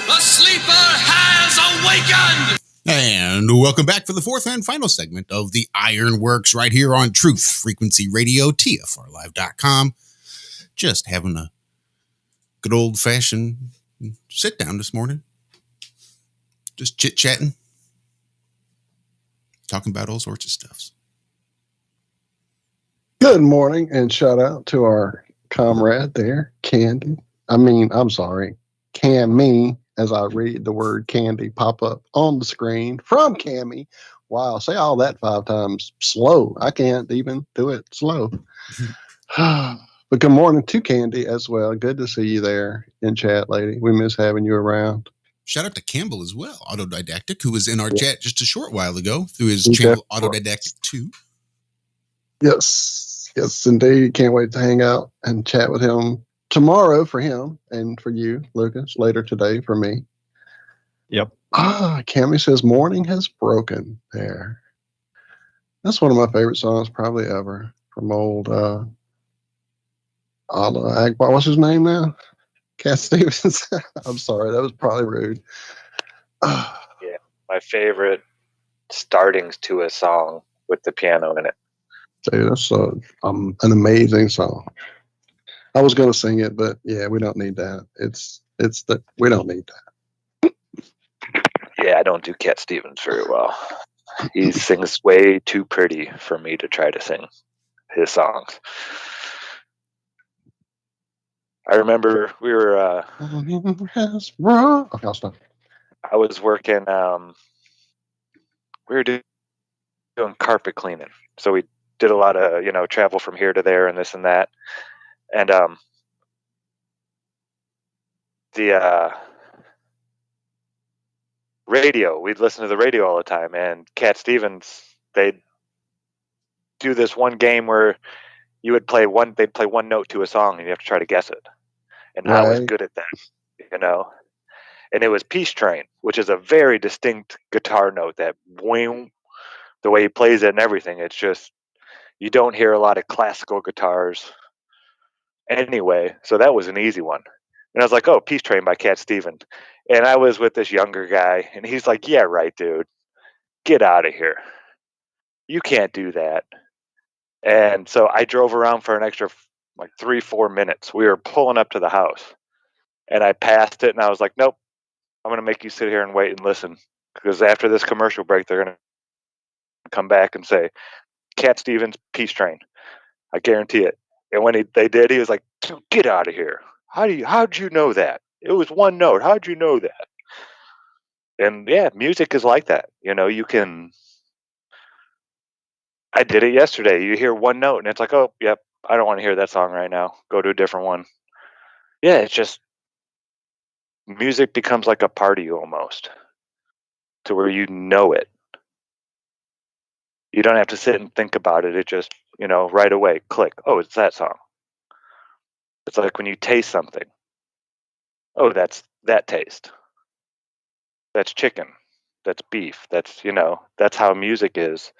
the sleeper has awakened! And welcome back for the fourth and final segment of the Ironworks right here on Truth Frequency Radio, TFRlive.com. Just having a good old-fashioned sit-down this morning. Just chit-chatting. Talking about all sorts of stuff. Good morning, and shout out to our comrade there, Candy. I'm sorry, Cammy, as I read the word candy pop up on the screen from Cammy. Wow, say all that 5 times slow. I can't even do it slow. But good morning to Candy as well. Good to see you there in chat, lady. We miss having you around. Shout out to Campbell as well, Autodidactic, who was in our chat just a short while ago through his channel, Autodidactic 2. Yes, indeed. Can't wait to hang out and chat with him tomorrow for him and for you, Lucas, later today for me. Yep. Cammy says, morning has broken there. That's one of my favorite songs probably ever from old Allah Akbar. What's his name now? Cat Stevens. I'm sorry, that was probably rude. Yeah, my favorite startings to a song with the piano in it. Dude, that's an amazing song. I was going to sing it, but yeah, we don't need that. We don't need that. Yeah, I don't do Cat Stevens very well. He sings way too pretty for me to try to sing his songs. I remember we were. Okay, I'll stop. I was working. We were doing carpet cleaning, so we did a lot of travel from here to there and this and that, and the radio. We'd listen to the radio all the time, and Cat Stevens. They'd do this one game where you would play one. They'd play one note to a song, and you have to try to guess it. And I was good at that, And it was Peace Train, which is a very distinct guitar note. That boing, the way he plays it and everything. It's just you don't hear a lot of classical guitars anyway. So that was an easy one. And I was like, oh, Peace Train by Cat Stevens. And I was with this younger guy, and he's like, yeah, right, dude. Get out of here. You can't do that. And so I drove around for an extra 3-4 minutes. We were pulling up to the house, and I passed it, and I was like, nope, I'm going to make you sit here and wait and listen, because after this commercial break, they're going to come back and say, Cat Stevens, Peace Train. I guarantee it. And when they did, he was like, get out of here. How'd you know that? It was one note. How'd you know that? And yeah, music is like that. You know, you can. I did it yesterday. You hear one note and it's like, oh, yep, I don't want to hear that song right now. Go to a different one. Yeah, it's just music becomes like a party almost, to where you know it. You don't have to sit and think about it. It just, right away, click. Oh, it's that song. It's like when you taste something. Oh, that's that taste. That's chicken. That's beef. That's how music is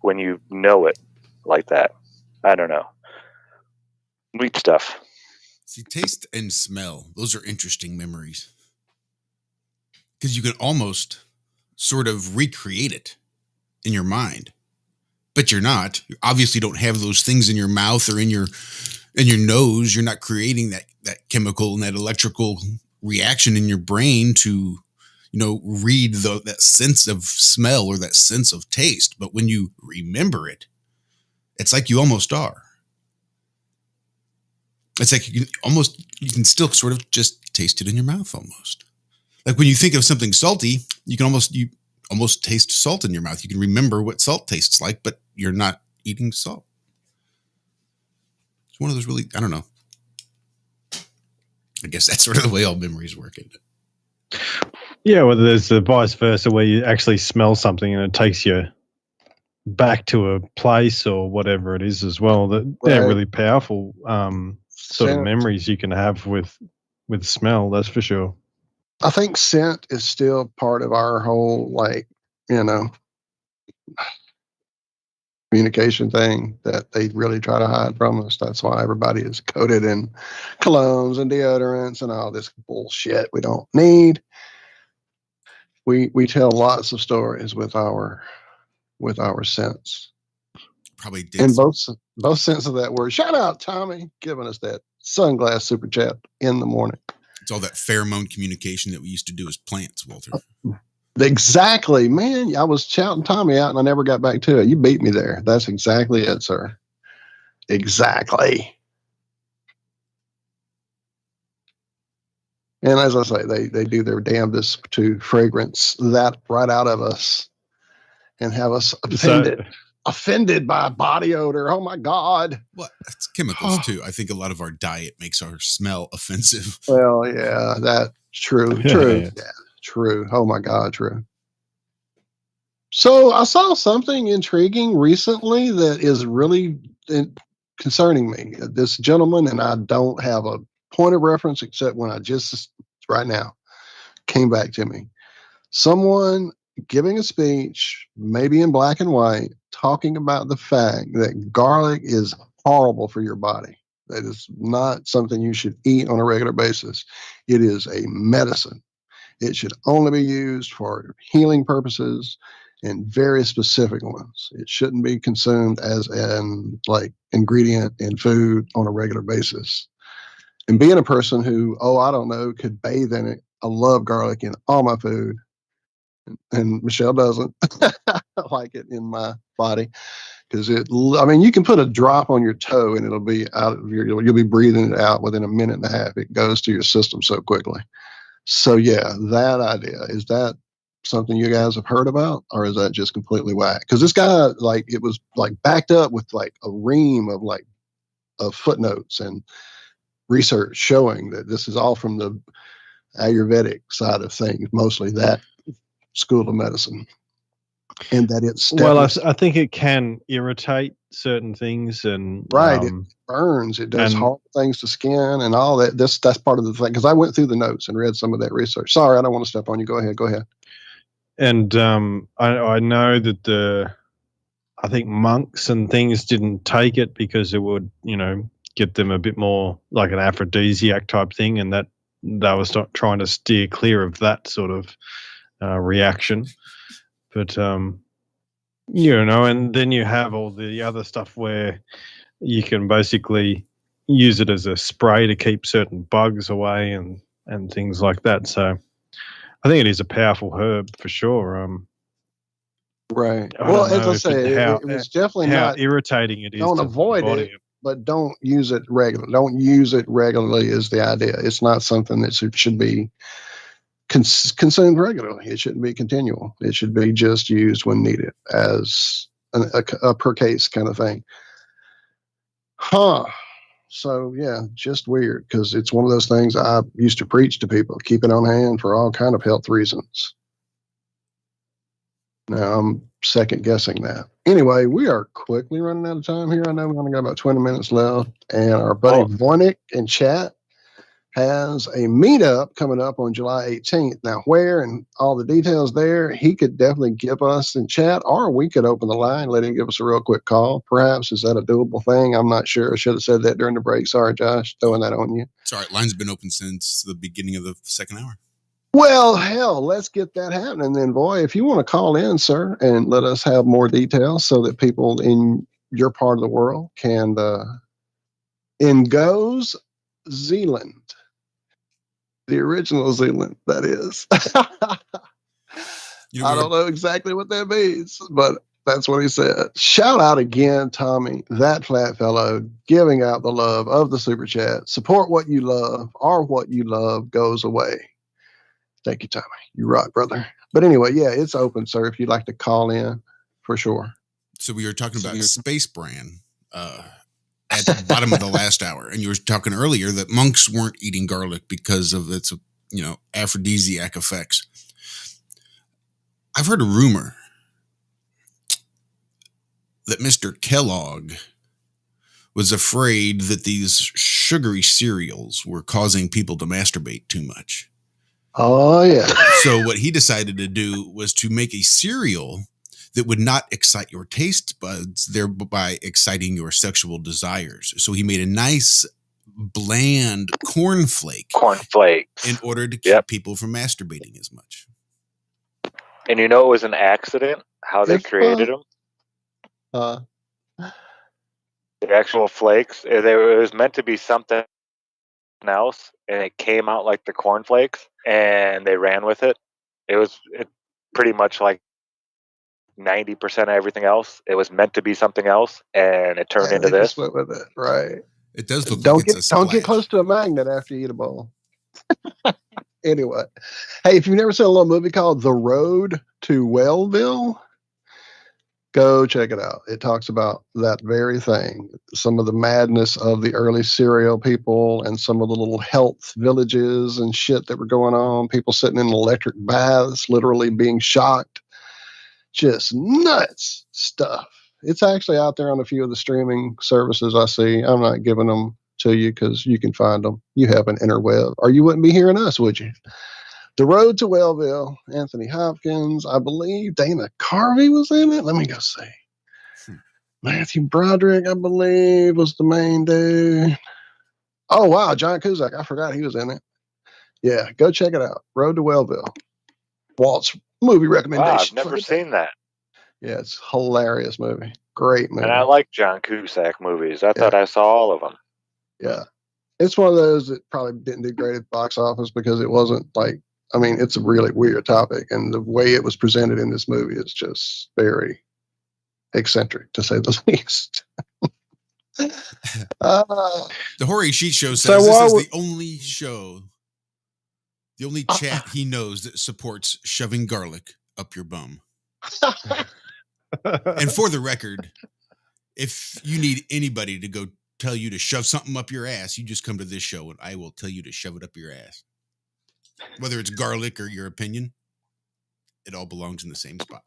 when you know it like that. I don't know. Neat stuff. See, taste and smell, those are interesting memories. Because you can almost sort of recreate it in your mind. But you're not. You obviously don't have those things in your mouth or in your nose. You're not creating that chemical and that electrical reaction in your brain to, read that sense of smell or that sense of taste. But when you remember it, it's like you almost are. It's like you can still sort of just taste it in your mouth almost. Like when you think of something salty, you almost taste salt in your mouth. You can remember what salt tastes like, but you're not eating salt. It's one of those really, I don't know. I guess that's sort of the way all memories work, isn't it? Yeah, well, there's the vice versa where you actually smell something and it takes you back to a place or whatever it is as well. They're really powerful sort of memories you can have with smell, that's for sure. I think scent is still part of our whole, communication thing that they really try to hide from us. That's why everybody is coated in colognes and deodorants and all this bullshit we don't need. We tell lots of stories with our scents. Probably did. In both sense of that word. Shout out Tommy giving us that sunglass super chat in the morning. It's all that pheromone communication that we used to do as plants, Walter. Exactly, man. I was shouting Tommy out and I never got back to it. You beat me there. That's exactly it, sir. Exactly. And as I say, they do their damnedest to fragrance that right out of us and have us offended by body odor. Oh my God. Well, that's chemicals too. I think a lot of our diet makes our smell offensive. Well, yeah, that's true. True. Yeah, true. Oh my God, true. So I saw something intriguing recently that is really concerning me. This gentleman, and I don't have a point of reference except when I just right now came back to me. Someone giving a speech, maybe in black and white, talking about the fact that garlic is horrible for your body. That is not something you should eat on a regular basis. It is a medicine. It should only be used for healing purposes and very specific ones. It shouldn't be consumed as an ingredient in food on a regular basis. And being a person who, I don't know, could bathe in it. I love garlic in all my food. And Michelle doesn't. I like it in my body because you can put a drop on your toe and it'll be out of you'll be breathing it out within a minute and a half. It goes to your system so quickly. So yeah, that idea, is that something you guys have heard about, or is that just completely whack? Because this guy, it was backed up with a ream of footnotes and research showing that this is all from the Ayurvedic side of things, mostly that school of medicine, and that it's I think it can irritate certain things, and it burns. It does horrible things to skin and all that. That's part of the thing, because I went through the notes and read some of that research. Sorry, I don't want to step on you. Go ahead. And I know that I think monks and things didn't take it because it would, get them a bit more like an aphrodisiac type thing, and that they were trying to steer clear of that sort of reaction. But, and then you have all the other stuff where you can basically use it as a spray to keep certain bugs away and things like that. So I think it is a powerful herb for sure. Right. Well, as I say, it was definitely how not irritating it is. Don't avoid it, but don't use it regularly. Don't use it regularly is the idea. It's not something that should be consumed regularly. It shouldn't be continual. It should be just used when needed as a per case kind of thing. Huh. So yeah, just weird because it's one of those things I used to preach to people. Keep it on hand for all kind of health reasons. Now I'm second guessing that. Anyway, we are quickly running out of time here. I know we only got about 20 minutes left, and our buddy Vornick in chat has a meetup coming up on July 18th. Now, where and all the details there, he could definitely give us in chat, or we could open the line, let him give us a real quick call. Perhaps, is that a doable thing? I'm not sure. I should have said that during the break. Sorry, Josh, throwing that on you. It's all right. Line's been open since the beginning of the second hour. Well, hell, let's get that happening then, boy. If you want to call in, sir, and let us have more details so that people in your part of the world can, in goes Zealand. The original Zealand, that is. I don't know exactly what that means, but that's what he said. Shout out again, Tommy, that flat fellow, giving out the love of the super chat. Support what you love, or what you love goes away. Thank you, Tommy. You rock, brother. But anyway, yeah, it's open, sir, if you'd like to call in, for sure. So we were talking about Space Brand at the bottom of the last hour, and you were talking earlier that monks weren't eating garlic because of its, aphrodisiac effects. I've heard a rumor that Mr. Kellogg was afraid that these sugary cereals were causing people to masturbate too much. Oh, yeah. So what he decided to do was to make a cereal that would not excite your taste buds, thereby exciting your sexual desires. So he made a nice, bland cornflake in order to keep people from masturbating as much. And it was an accident how they created them? The actual flakes, it was meant to be something else, and it came out like the cornflakes, and they ran with it. It was pretty much like 90% of everything else. It was meant to be something else, and it turned into this. Just went with it, right? It does look don't get close to a magnet after you eat a bowl. Anyway, hey, if you've never seen a little movie called The Road to Wellville, go check it out. It talks about that very thing. Some of the madness of the early cereal people and some of the little health villages and shit that were going on. People sitting in electric baths, literally being shocked. Just nuts stuff. It's actually out there on a few of the streaming services I see. I'm not giving them to you because you can find them. You have an interweb, or you wouldn't be hearing us, would you? The Road to Wellville, Anthony Hopkins, I believe Dana Carvey was in it. Let me go see. Matthew Broderick, I believe, was the main dude. Oh, wow, John Cusack. I forgot he was in it. Yeah, go check it out. Road to Wellville. Walt's movie recommendation. Wow, I've never seen that. Yeah, it's a hilarious movie. Great movie. And I like John Cusack movies. I thought I saw all of them. Yeah. It's one of those that probably didn't do great at the box office because it wasn't like, I mean, it's a really weird topic. And the way it was presented in this movie is just very eccentric, to say the least. The Horry Sheet Show says this is the only show, the only chat he knows that supports shoving garlic up your bum. And for the record, if you need anybody to go tell you to shove something up your ass, you just come to this show and I will tell you to shove it up your ass. Whether it's garlic or your opinion, it all belongs in the same spot.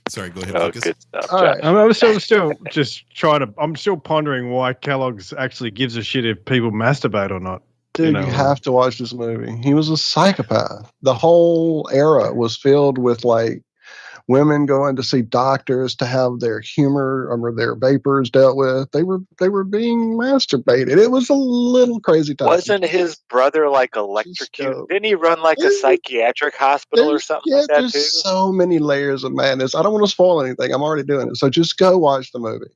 Sorry, go ahead, Lucas. Good stuff, all right. I'm still just I'm still pondering why Kellogg's actually gives a shit if people masturbate or not. Dude, you have to watch this movie. He was a psychopath. The whole era was filled with like women going to see doctors to have their humor or their vapors dealt with. They were being masturbated. It was a little crazy time. Wasn't his brother like electrocuted? Didn't he run like a psychiatric hospital or something like that too? There's so many layers of madness. I don't want to spoil anything. I'm already doing it. So just go watch the movie.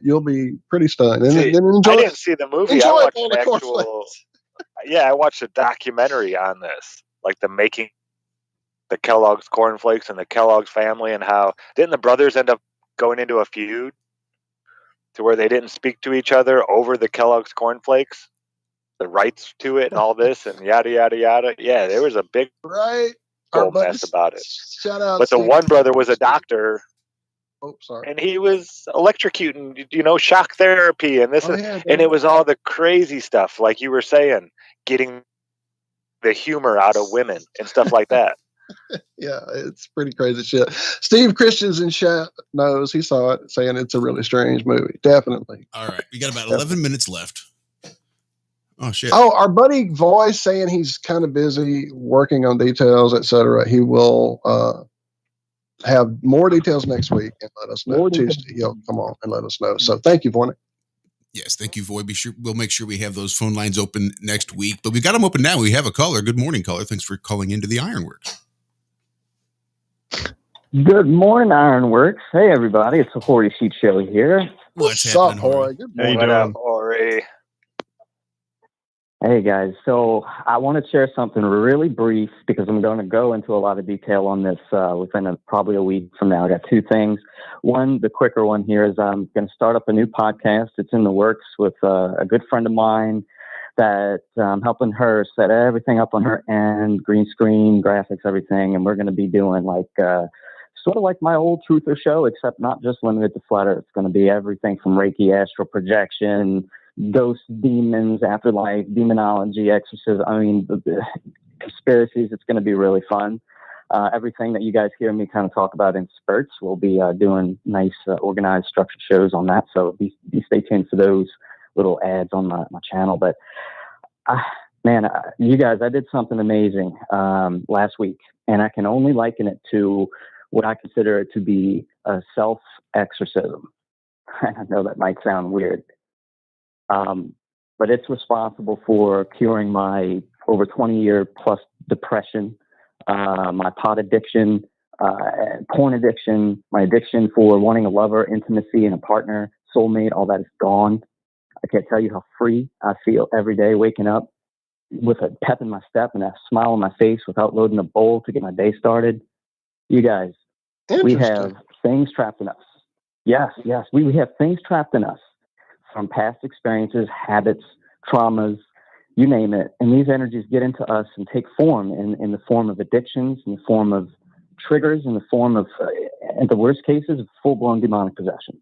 You'll be pretty stunned. And then enjoy. I didn't see the movie. I watched an actual. Yeah, I watched a documentary on this, like the making the Kellogg's cornflakes and the Kellogg's family, and how didn't the brothers end up going into a feud to where they didn't speak to each other over the Kellogg's cornflakes, the rights to it and all this and yada, yada, yada. Yeah, there was a big old mess about it. Shout out. But the Steve. one brother was a doctor. Oh, sorry. And he was electrocuting, shock therapy and this, and it was all the crazy stuff, like you were saying, getting the humor out of women and stuff like that. Yeah, it's pretty crazy shit. Steve Christians in chat knows, he saw it, saying it's a really strange movie. Definitely. All right, we got about 11 minutes left. Oh shit! Oh, our buddy Voice saying he's kind of busy working on details, etc. He will have more details next week and let us know. Tuesday, he'll come on and let us know. So thank you, Voice. Yes, thank you, Voy. We'll make sure we have those phone lines open next week. But we've got them open now. We have a caller. Good morning, caller. Thanks for calling into the Ironworks. Good morning, Ironworks. Hey, everybody. It's the Hori Sheet Show here. What's happening, Hori? Good morning. What up, Hori? Hey, guys. So I want to share something really brief because I'm going to go into a lot of detail on this within probably a week from now. I got two things. One, the quicker one here is I'm going to start up a new podcast. It's in the works with a good friend of mine that I'm helping her set everything up on her end, green screen, graphics, everything. And we're going to be doing sort of like my old Truther show, except not just limited to flat earth. It's going to be everything from Reiki, astral projection, ghosts, demons, afterlife, demonology, exorcism. I mean, the conspiracies. It's going to be really fun. Everything that you guys hear me kind of talk about in spurts, we'll be doing nice, organized, structured shows on that. So be stay tuned for those little ads on my channel. But man, you guys, I did something amazing last week, and I can only liken it to what I consider it to be a self-exorcism. I know that might sound weird. But it's responsible for curing my over 20-year plus depression, my pot addiction, porn addiction, my addiction for wanting a lover, intimacy, and a partner, soulmate. All that is gone. I can't tell you how free I feel every day waking up with a pep in my step and a smile on my face without loading a bowl to get my day started. You guys, we have things trapped in us. Yes, we have things trapped in us from past experiences, habits, traumas, you name it. And these energies get into us and take form in the form of addictions, in the form of triggers, in the form of, in the worst cases, full-blown demonic possession.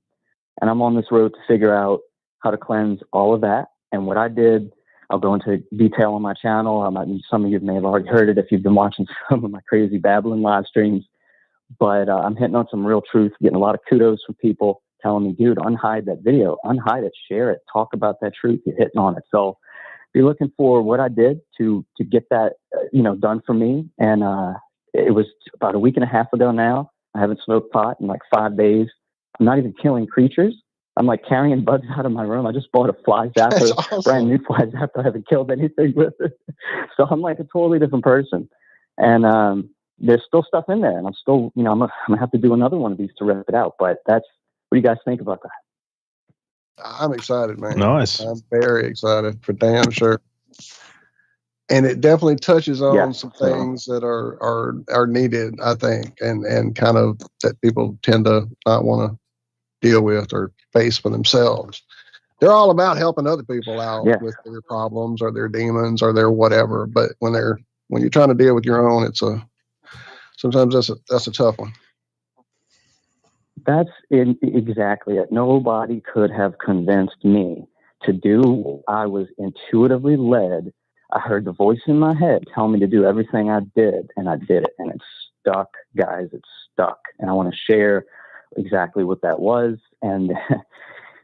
And I'm on this road to figure out how to cleanse all of that. And what I did, I'll go into detail on my channel. Some of you may have already heard it if you've been watching some of my crazy babbling live streams. But I'm hitting on some real truth, getting a lot of kudos from people telling me, dude, unhide that video, unhide it, share it, talk about that truth. You're hitting on it. So if you're looking for what I did to get that, done for me. And it was about a week and a half ago now. I haven't smoked pot in like 5 days. I'm not even killing creatures. I'm like carrying bugs out of my room. I just bought a fly zapper, awesome. Brand new fly zapper. I haven't killed anything with it. So I'm like a totally different person. And there's still stuff in there. And I'm still, I'm going to have to do another one of these to rip it out. But what do you guys think about that? I'm excited, man. Nice. I'm very excited for damn sure. And it definitely touches on some things that are needed, I think, and kind of that people tend to not want to deal with or face for themselves. They're all about helping other people out with their problems or their demons or their whatever. But when you're trying to deal with your own, sometimes that's a tough one. That's exactly it. Nobody could have convinced me to do what I was intuitively led. I heard the voice in my head tell me to do everything I did, and I did it. And it's stuck, guys. It's stuck. And I want to share exactly what that was. And,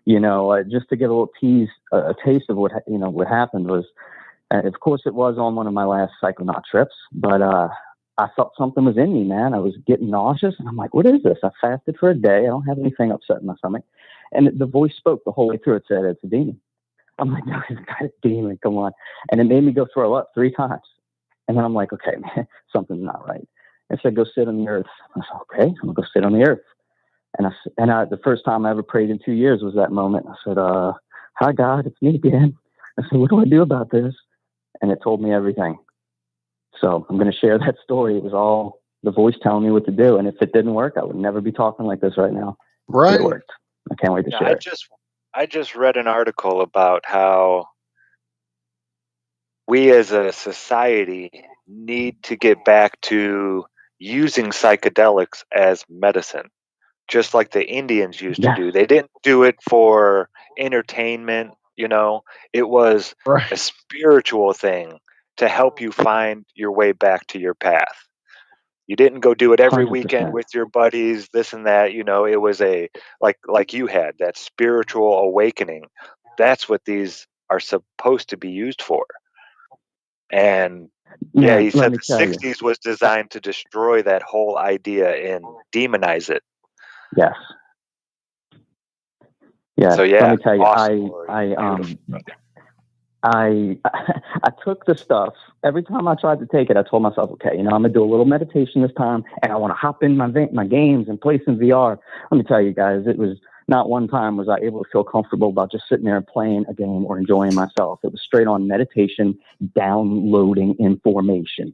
just to get a little taste of what happened was, of course, it was on one of my last Psychonaut trips, but I felt something was in me, man. I was getting nauseous, and I'm like, what is this? I fasted for a day. I don't have anything upset in my stomach. And the voice spoke the whole way through. It said, it's a demon. I'm like, no, it's not a demon. Come on. And it made me go throw up 3 times. And then I'm like, okay, man, something's not right. It said, go sit on the earth. I said, okay, I'm going to go sit on the earth. And the first time I ever prayed in 2 years was that moment. I said, hi, God, it's me again. I said, what do I do about this? And it told me everything. So I'm going to share that story. It was all the voice telling me what to do. And if it didn't work, I would never be talking like this right now. Right. It worked. I can't wait to share it. I just read an article about how we as a society need to get back to using psychedelics as medicine, just like the Indians used to do. They didn't do it for entertainment, it was a spiritual thing to help you find your way back to your path. You didn't go do it every 100%. weekend with your buddies, this and that, it was a like you had that spiritual awakening. That's what these are supposed to be used for. And yeah, Man, he let said me the tell you. 60s was designed to destroy that whole idea and demonize it. Yes. Yes. So yeah, let me tell you, awesome. I took the stuff. Every time I tried to take it, I told myself, okay, I'm going to do a little meditation this time, and I want to hop in my games and play some VR. Let me tell you guys, it was not one time was I able to feel comfortable about just sitting there and playing a game or enjoying myself. It was straight on meditation, downloading information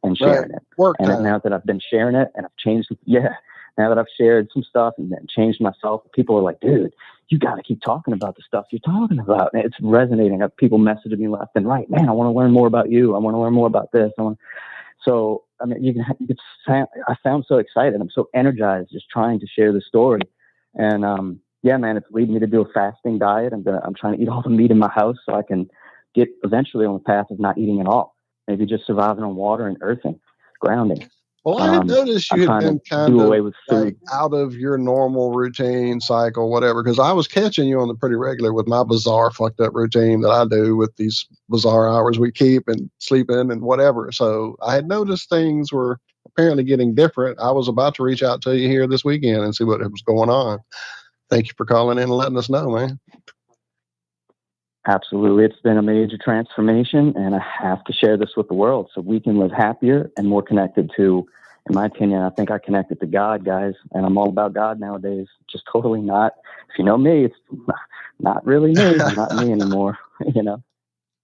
and sharing it. And now that I've been sharing it and I've changed, now that I've shared some stuff and then changed myself, people are like, dude, you got to keep talking about the stuff you're talking about. And it's resonating. I have people messaging me left and right. Man, I want to learn more about you. I want to learn more about this. So, I mean, I sound so excited. I'm so energized just trying to share the story. And, yeah, man, it's leading me to do a fasting diet. I'm trying to eat all the meat in my house so I can get eventually on the path of not eating at all. Maybe just surviving on water and earthing, grounding. Well, I had noticed you had been kind of like out of your normal routine cycle, whatever, because I was catching you on the pretty regular with my bizarre fucked up routine that I do with these bizarre hours we keep and sleeping and whatever. So I had noticed things were apparently getting different. I was about to reach out to you here this weekend and see what was going on. Thank you for calling in and letting us know, man. Absolutely. It's been a major transformation, and I have to share this with the world so we can live happier and more connected to, in my opinion, I think I connected to God, guys, and I'm all about God nowadays. Just totally not. If you know me, it's not really me. I'm not me anymore,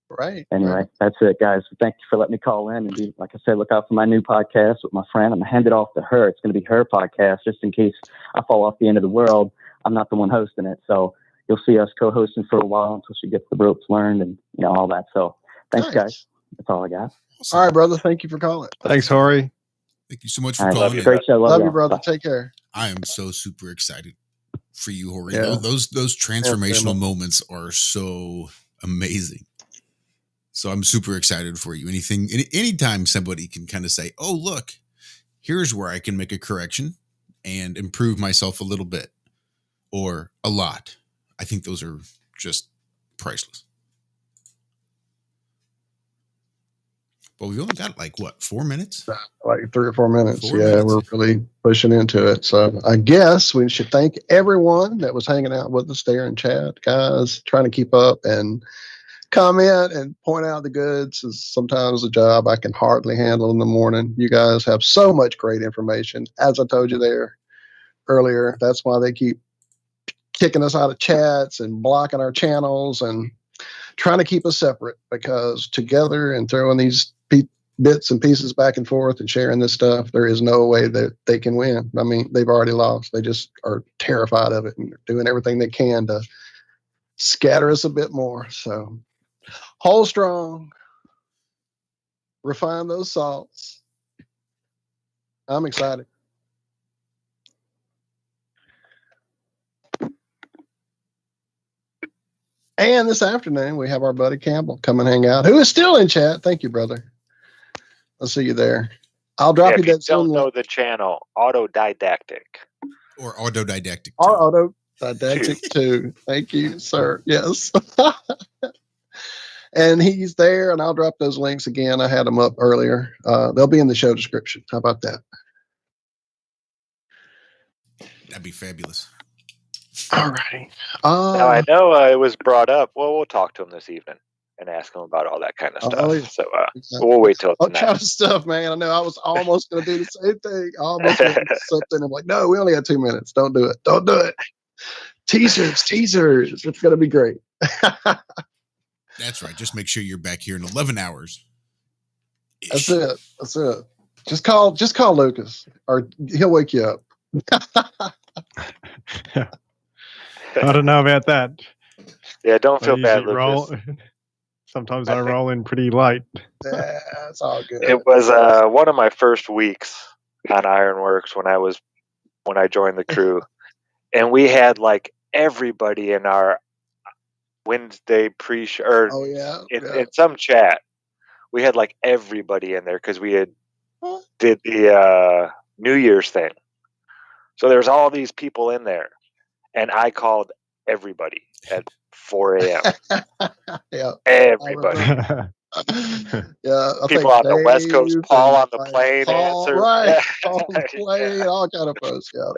Right. Anyway, right. That's it, guys. Thank you for letting me call in. And like I said, look out for my new podcast with my friend. I'm going to hand it off to her. It's going to be her podcast just in case I fall off the end of the world. I'm not the one hosting it. So you'll see us co-hosting for a while until she gets the ropes learned and, all that. So thanks, guys. That's all I got. All right, brother. Thank you for calling. Thanks, Hori. Thank you so much for calling. Great show. Love you, brother. Take care. I am so super excited for you, Hori. Yeah. Those transformational moments are so amazing. So I'm super excited for you. Anytime somebody can kind of say, oh, look, here's where I can make a correction and improve myself a little bit or a lot. I think those are just priceless. But we've only got 4 minutes? Like 3 or 4 minutes. We're really pushing into it. So I guess we should thank everyone that was hanging out with us there in chat, guys, trying to keep up and comment and point out the goods is sometimes a job I can hardly handle in the morning. You guys have so much great information. As I told you there earlier, that's why they keep kicking us out of chats and blocking our channels and trying to keep us separate, because together and throwing these bits and pieces back and forth and sharing this stuff, there is no way that they can win. I mean, they've already lost. They just are terrified of it and doing everything they can to scatter us a bit more. So hold strong, refine those salts. I'm excited. And this afternoon, we have our buddy Campbell come and hang out, who is still in chat. Thank you, brother. I'll see you there. I'll drop you that Zoom link. Don't know the channel, Autodidactic. Or Autodidactic 2. Or Autodidactic 2. Thank you, sir. Yes. And he's there, and I'll drop those links again. I had them up earlier. They'll be in the show description. How about that? That'd be fabulous. All righty. Now, I know it was brought up. Well, we'll talk to him this evening and ask him about all that kind of stuff. Yeah. So we'll wait till tonight. All kind of stuff, man. I know I was almost going to do the same thing. I almost going to do something. I'm like, no, we only have 2 minutes. Don't do it. Don't do it. Teasers. It's going to be great. That's right. Just make sure you're back here in 11 hours. That's it. Just call Lucas, or he'll wake you up. I don't know about that. Yeah, don't feel bad, usually Lucas. Sometimes I roll in pretty late. Yeah, it's all good. It was one of my first weeks on Ironworks when I joined the crew, and we had like everybody in our Wednesday pre-show, or in some chat, we had like everybody in there because we had did the New Year's thing. So there's all these people in there, and I called everybody at 4 a.m. Yeah, everybody. Yeah, I People think on the West Coast, Dave Paul and, on the plane answered. right? Paul on the plane, all kind of folks. Yeah.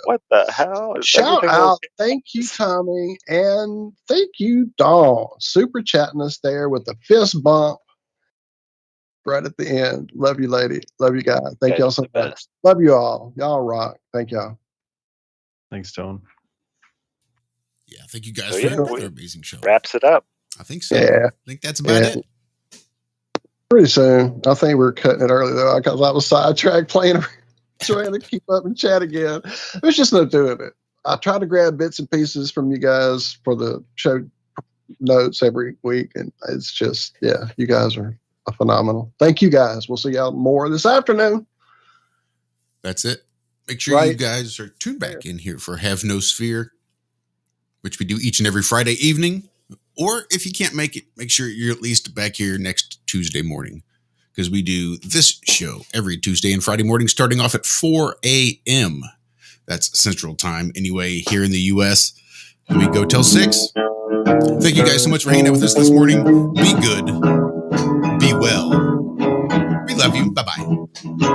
What the hell? Is Shout everything out, okay? thank you, Tommy, and thank you, Dawn, super chatting us there with the fist bump right at the end. Love you, lady. Love you guys. Thank y'all so much. Love you all. Y'all rock. Thank y'all. Thanks, Dawn. Yeah, thank you guys So, for yeah, another amazing show. Wraps it up. I think so. Yeah. I think that's about it. Pretty soon. I think we're cutting it early though, because I was sidetracked playing, trying to keep up and chat again. There's just no doing it. I try to grab bits and pieces from you guys for the show notes every week, and it's just, yeah, you guys are phenomenal. Thank you guys. We'll see y'all more this afternoon. That's it. Make sure you guys are tuned back in here for Have No Sphere, which we do each and every Friday evening. Or if you can't make it, make sure you're at least back here next Tuesday morning, because we do this show every Tuesday and Friday morning starting off at 4 a.m. That's Central Time anyway here in the U.S. We go till 6. Thank you guys so much for hanging out with us this morning. Be good. Be well. We love you. Bye-bye.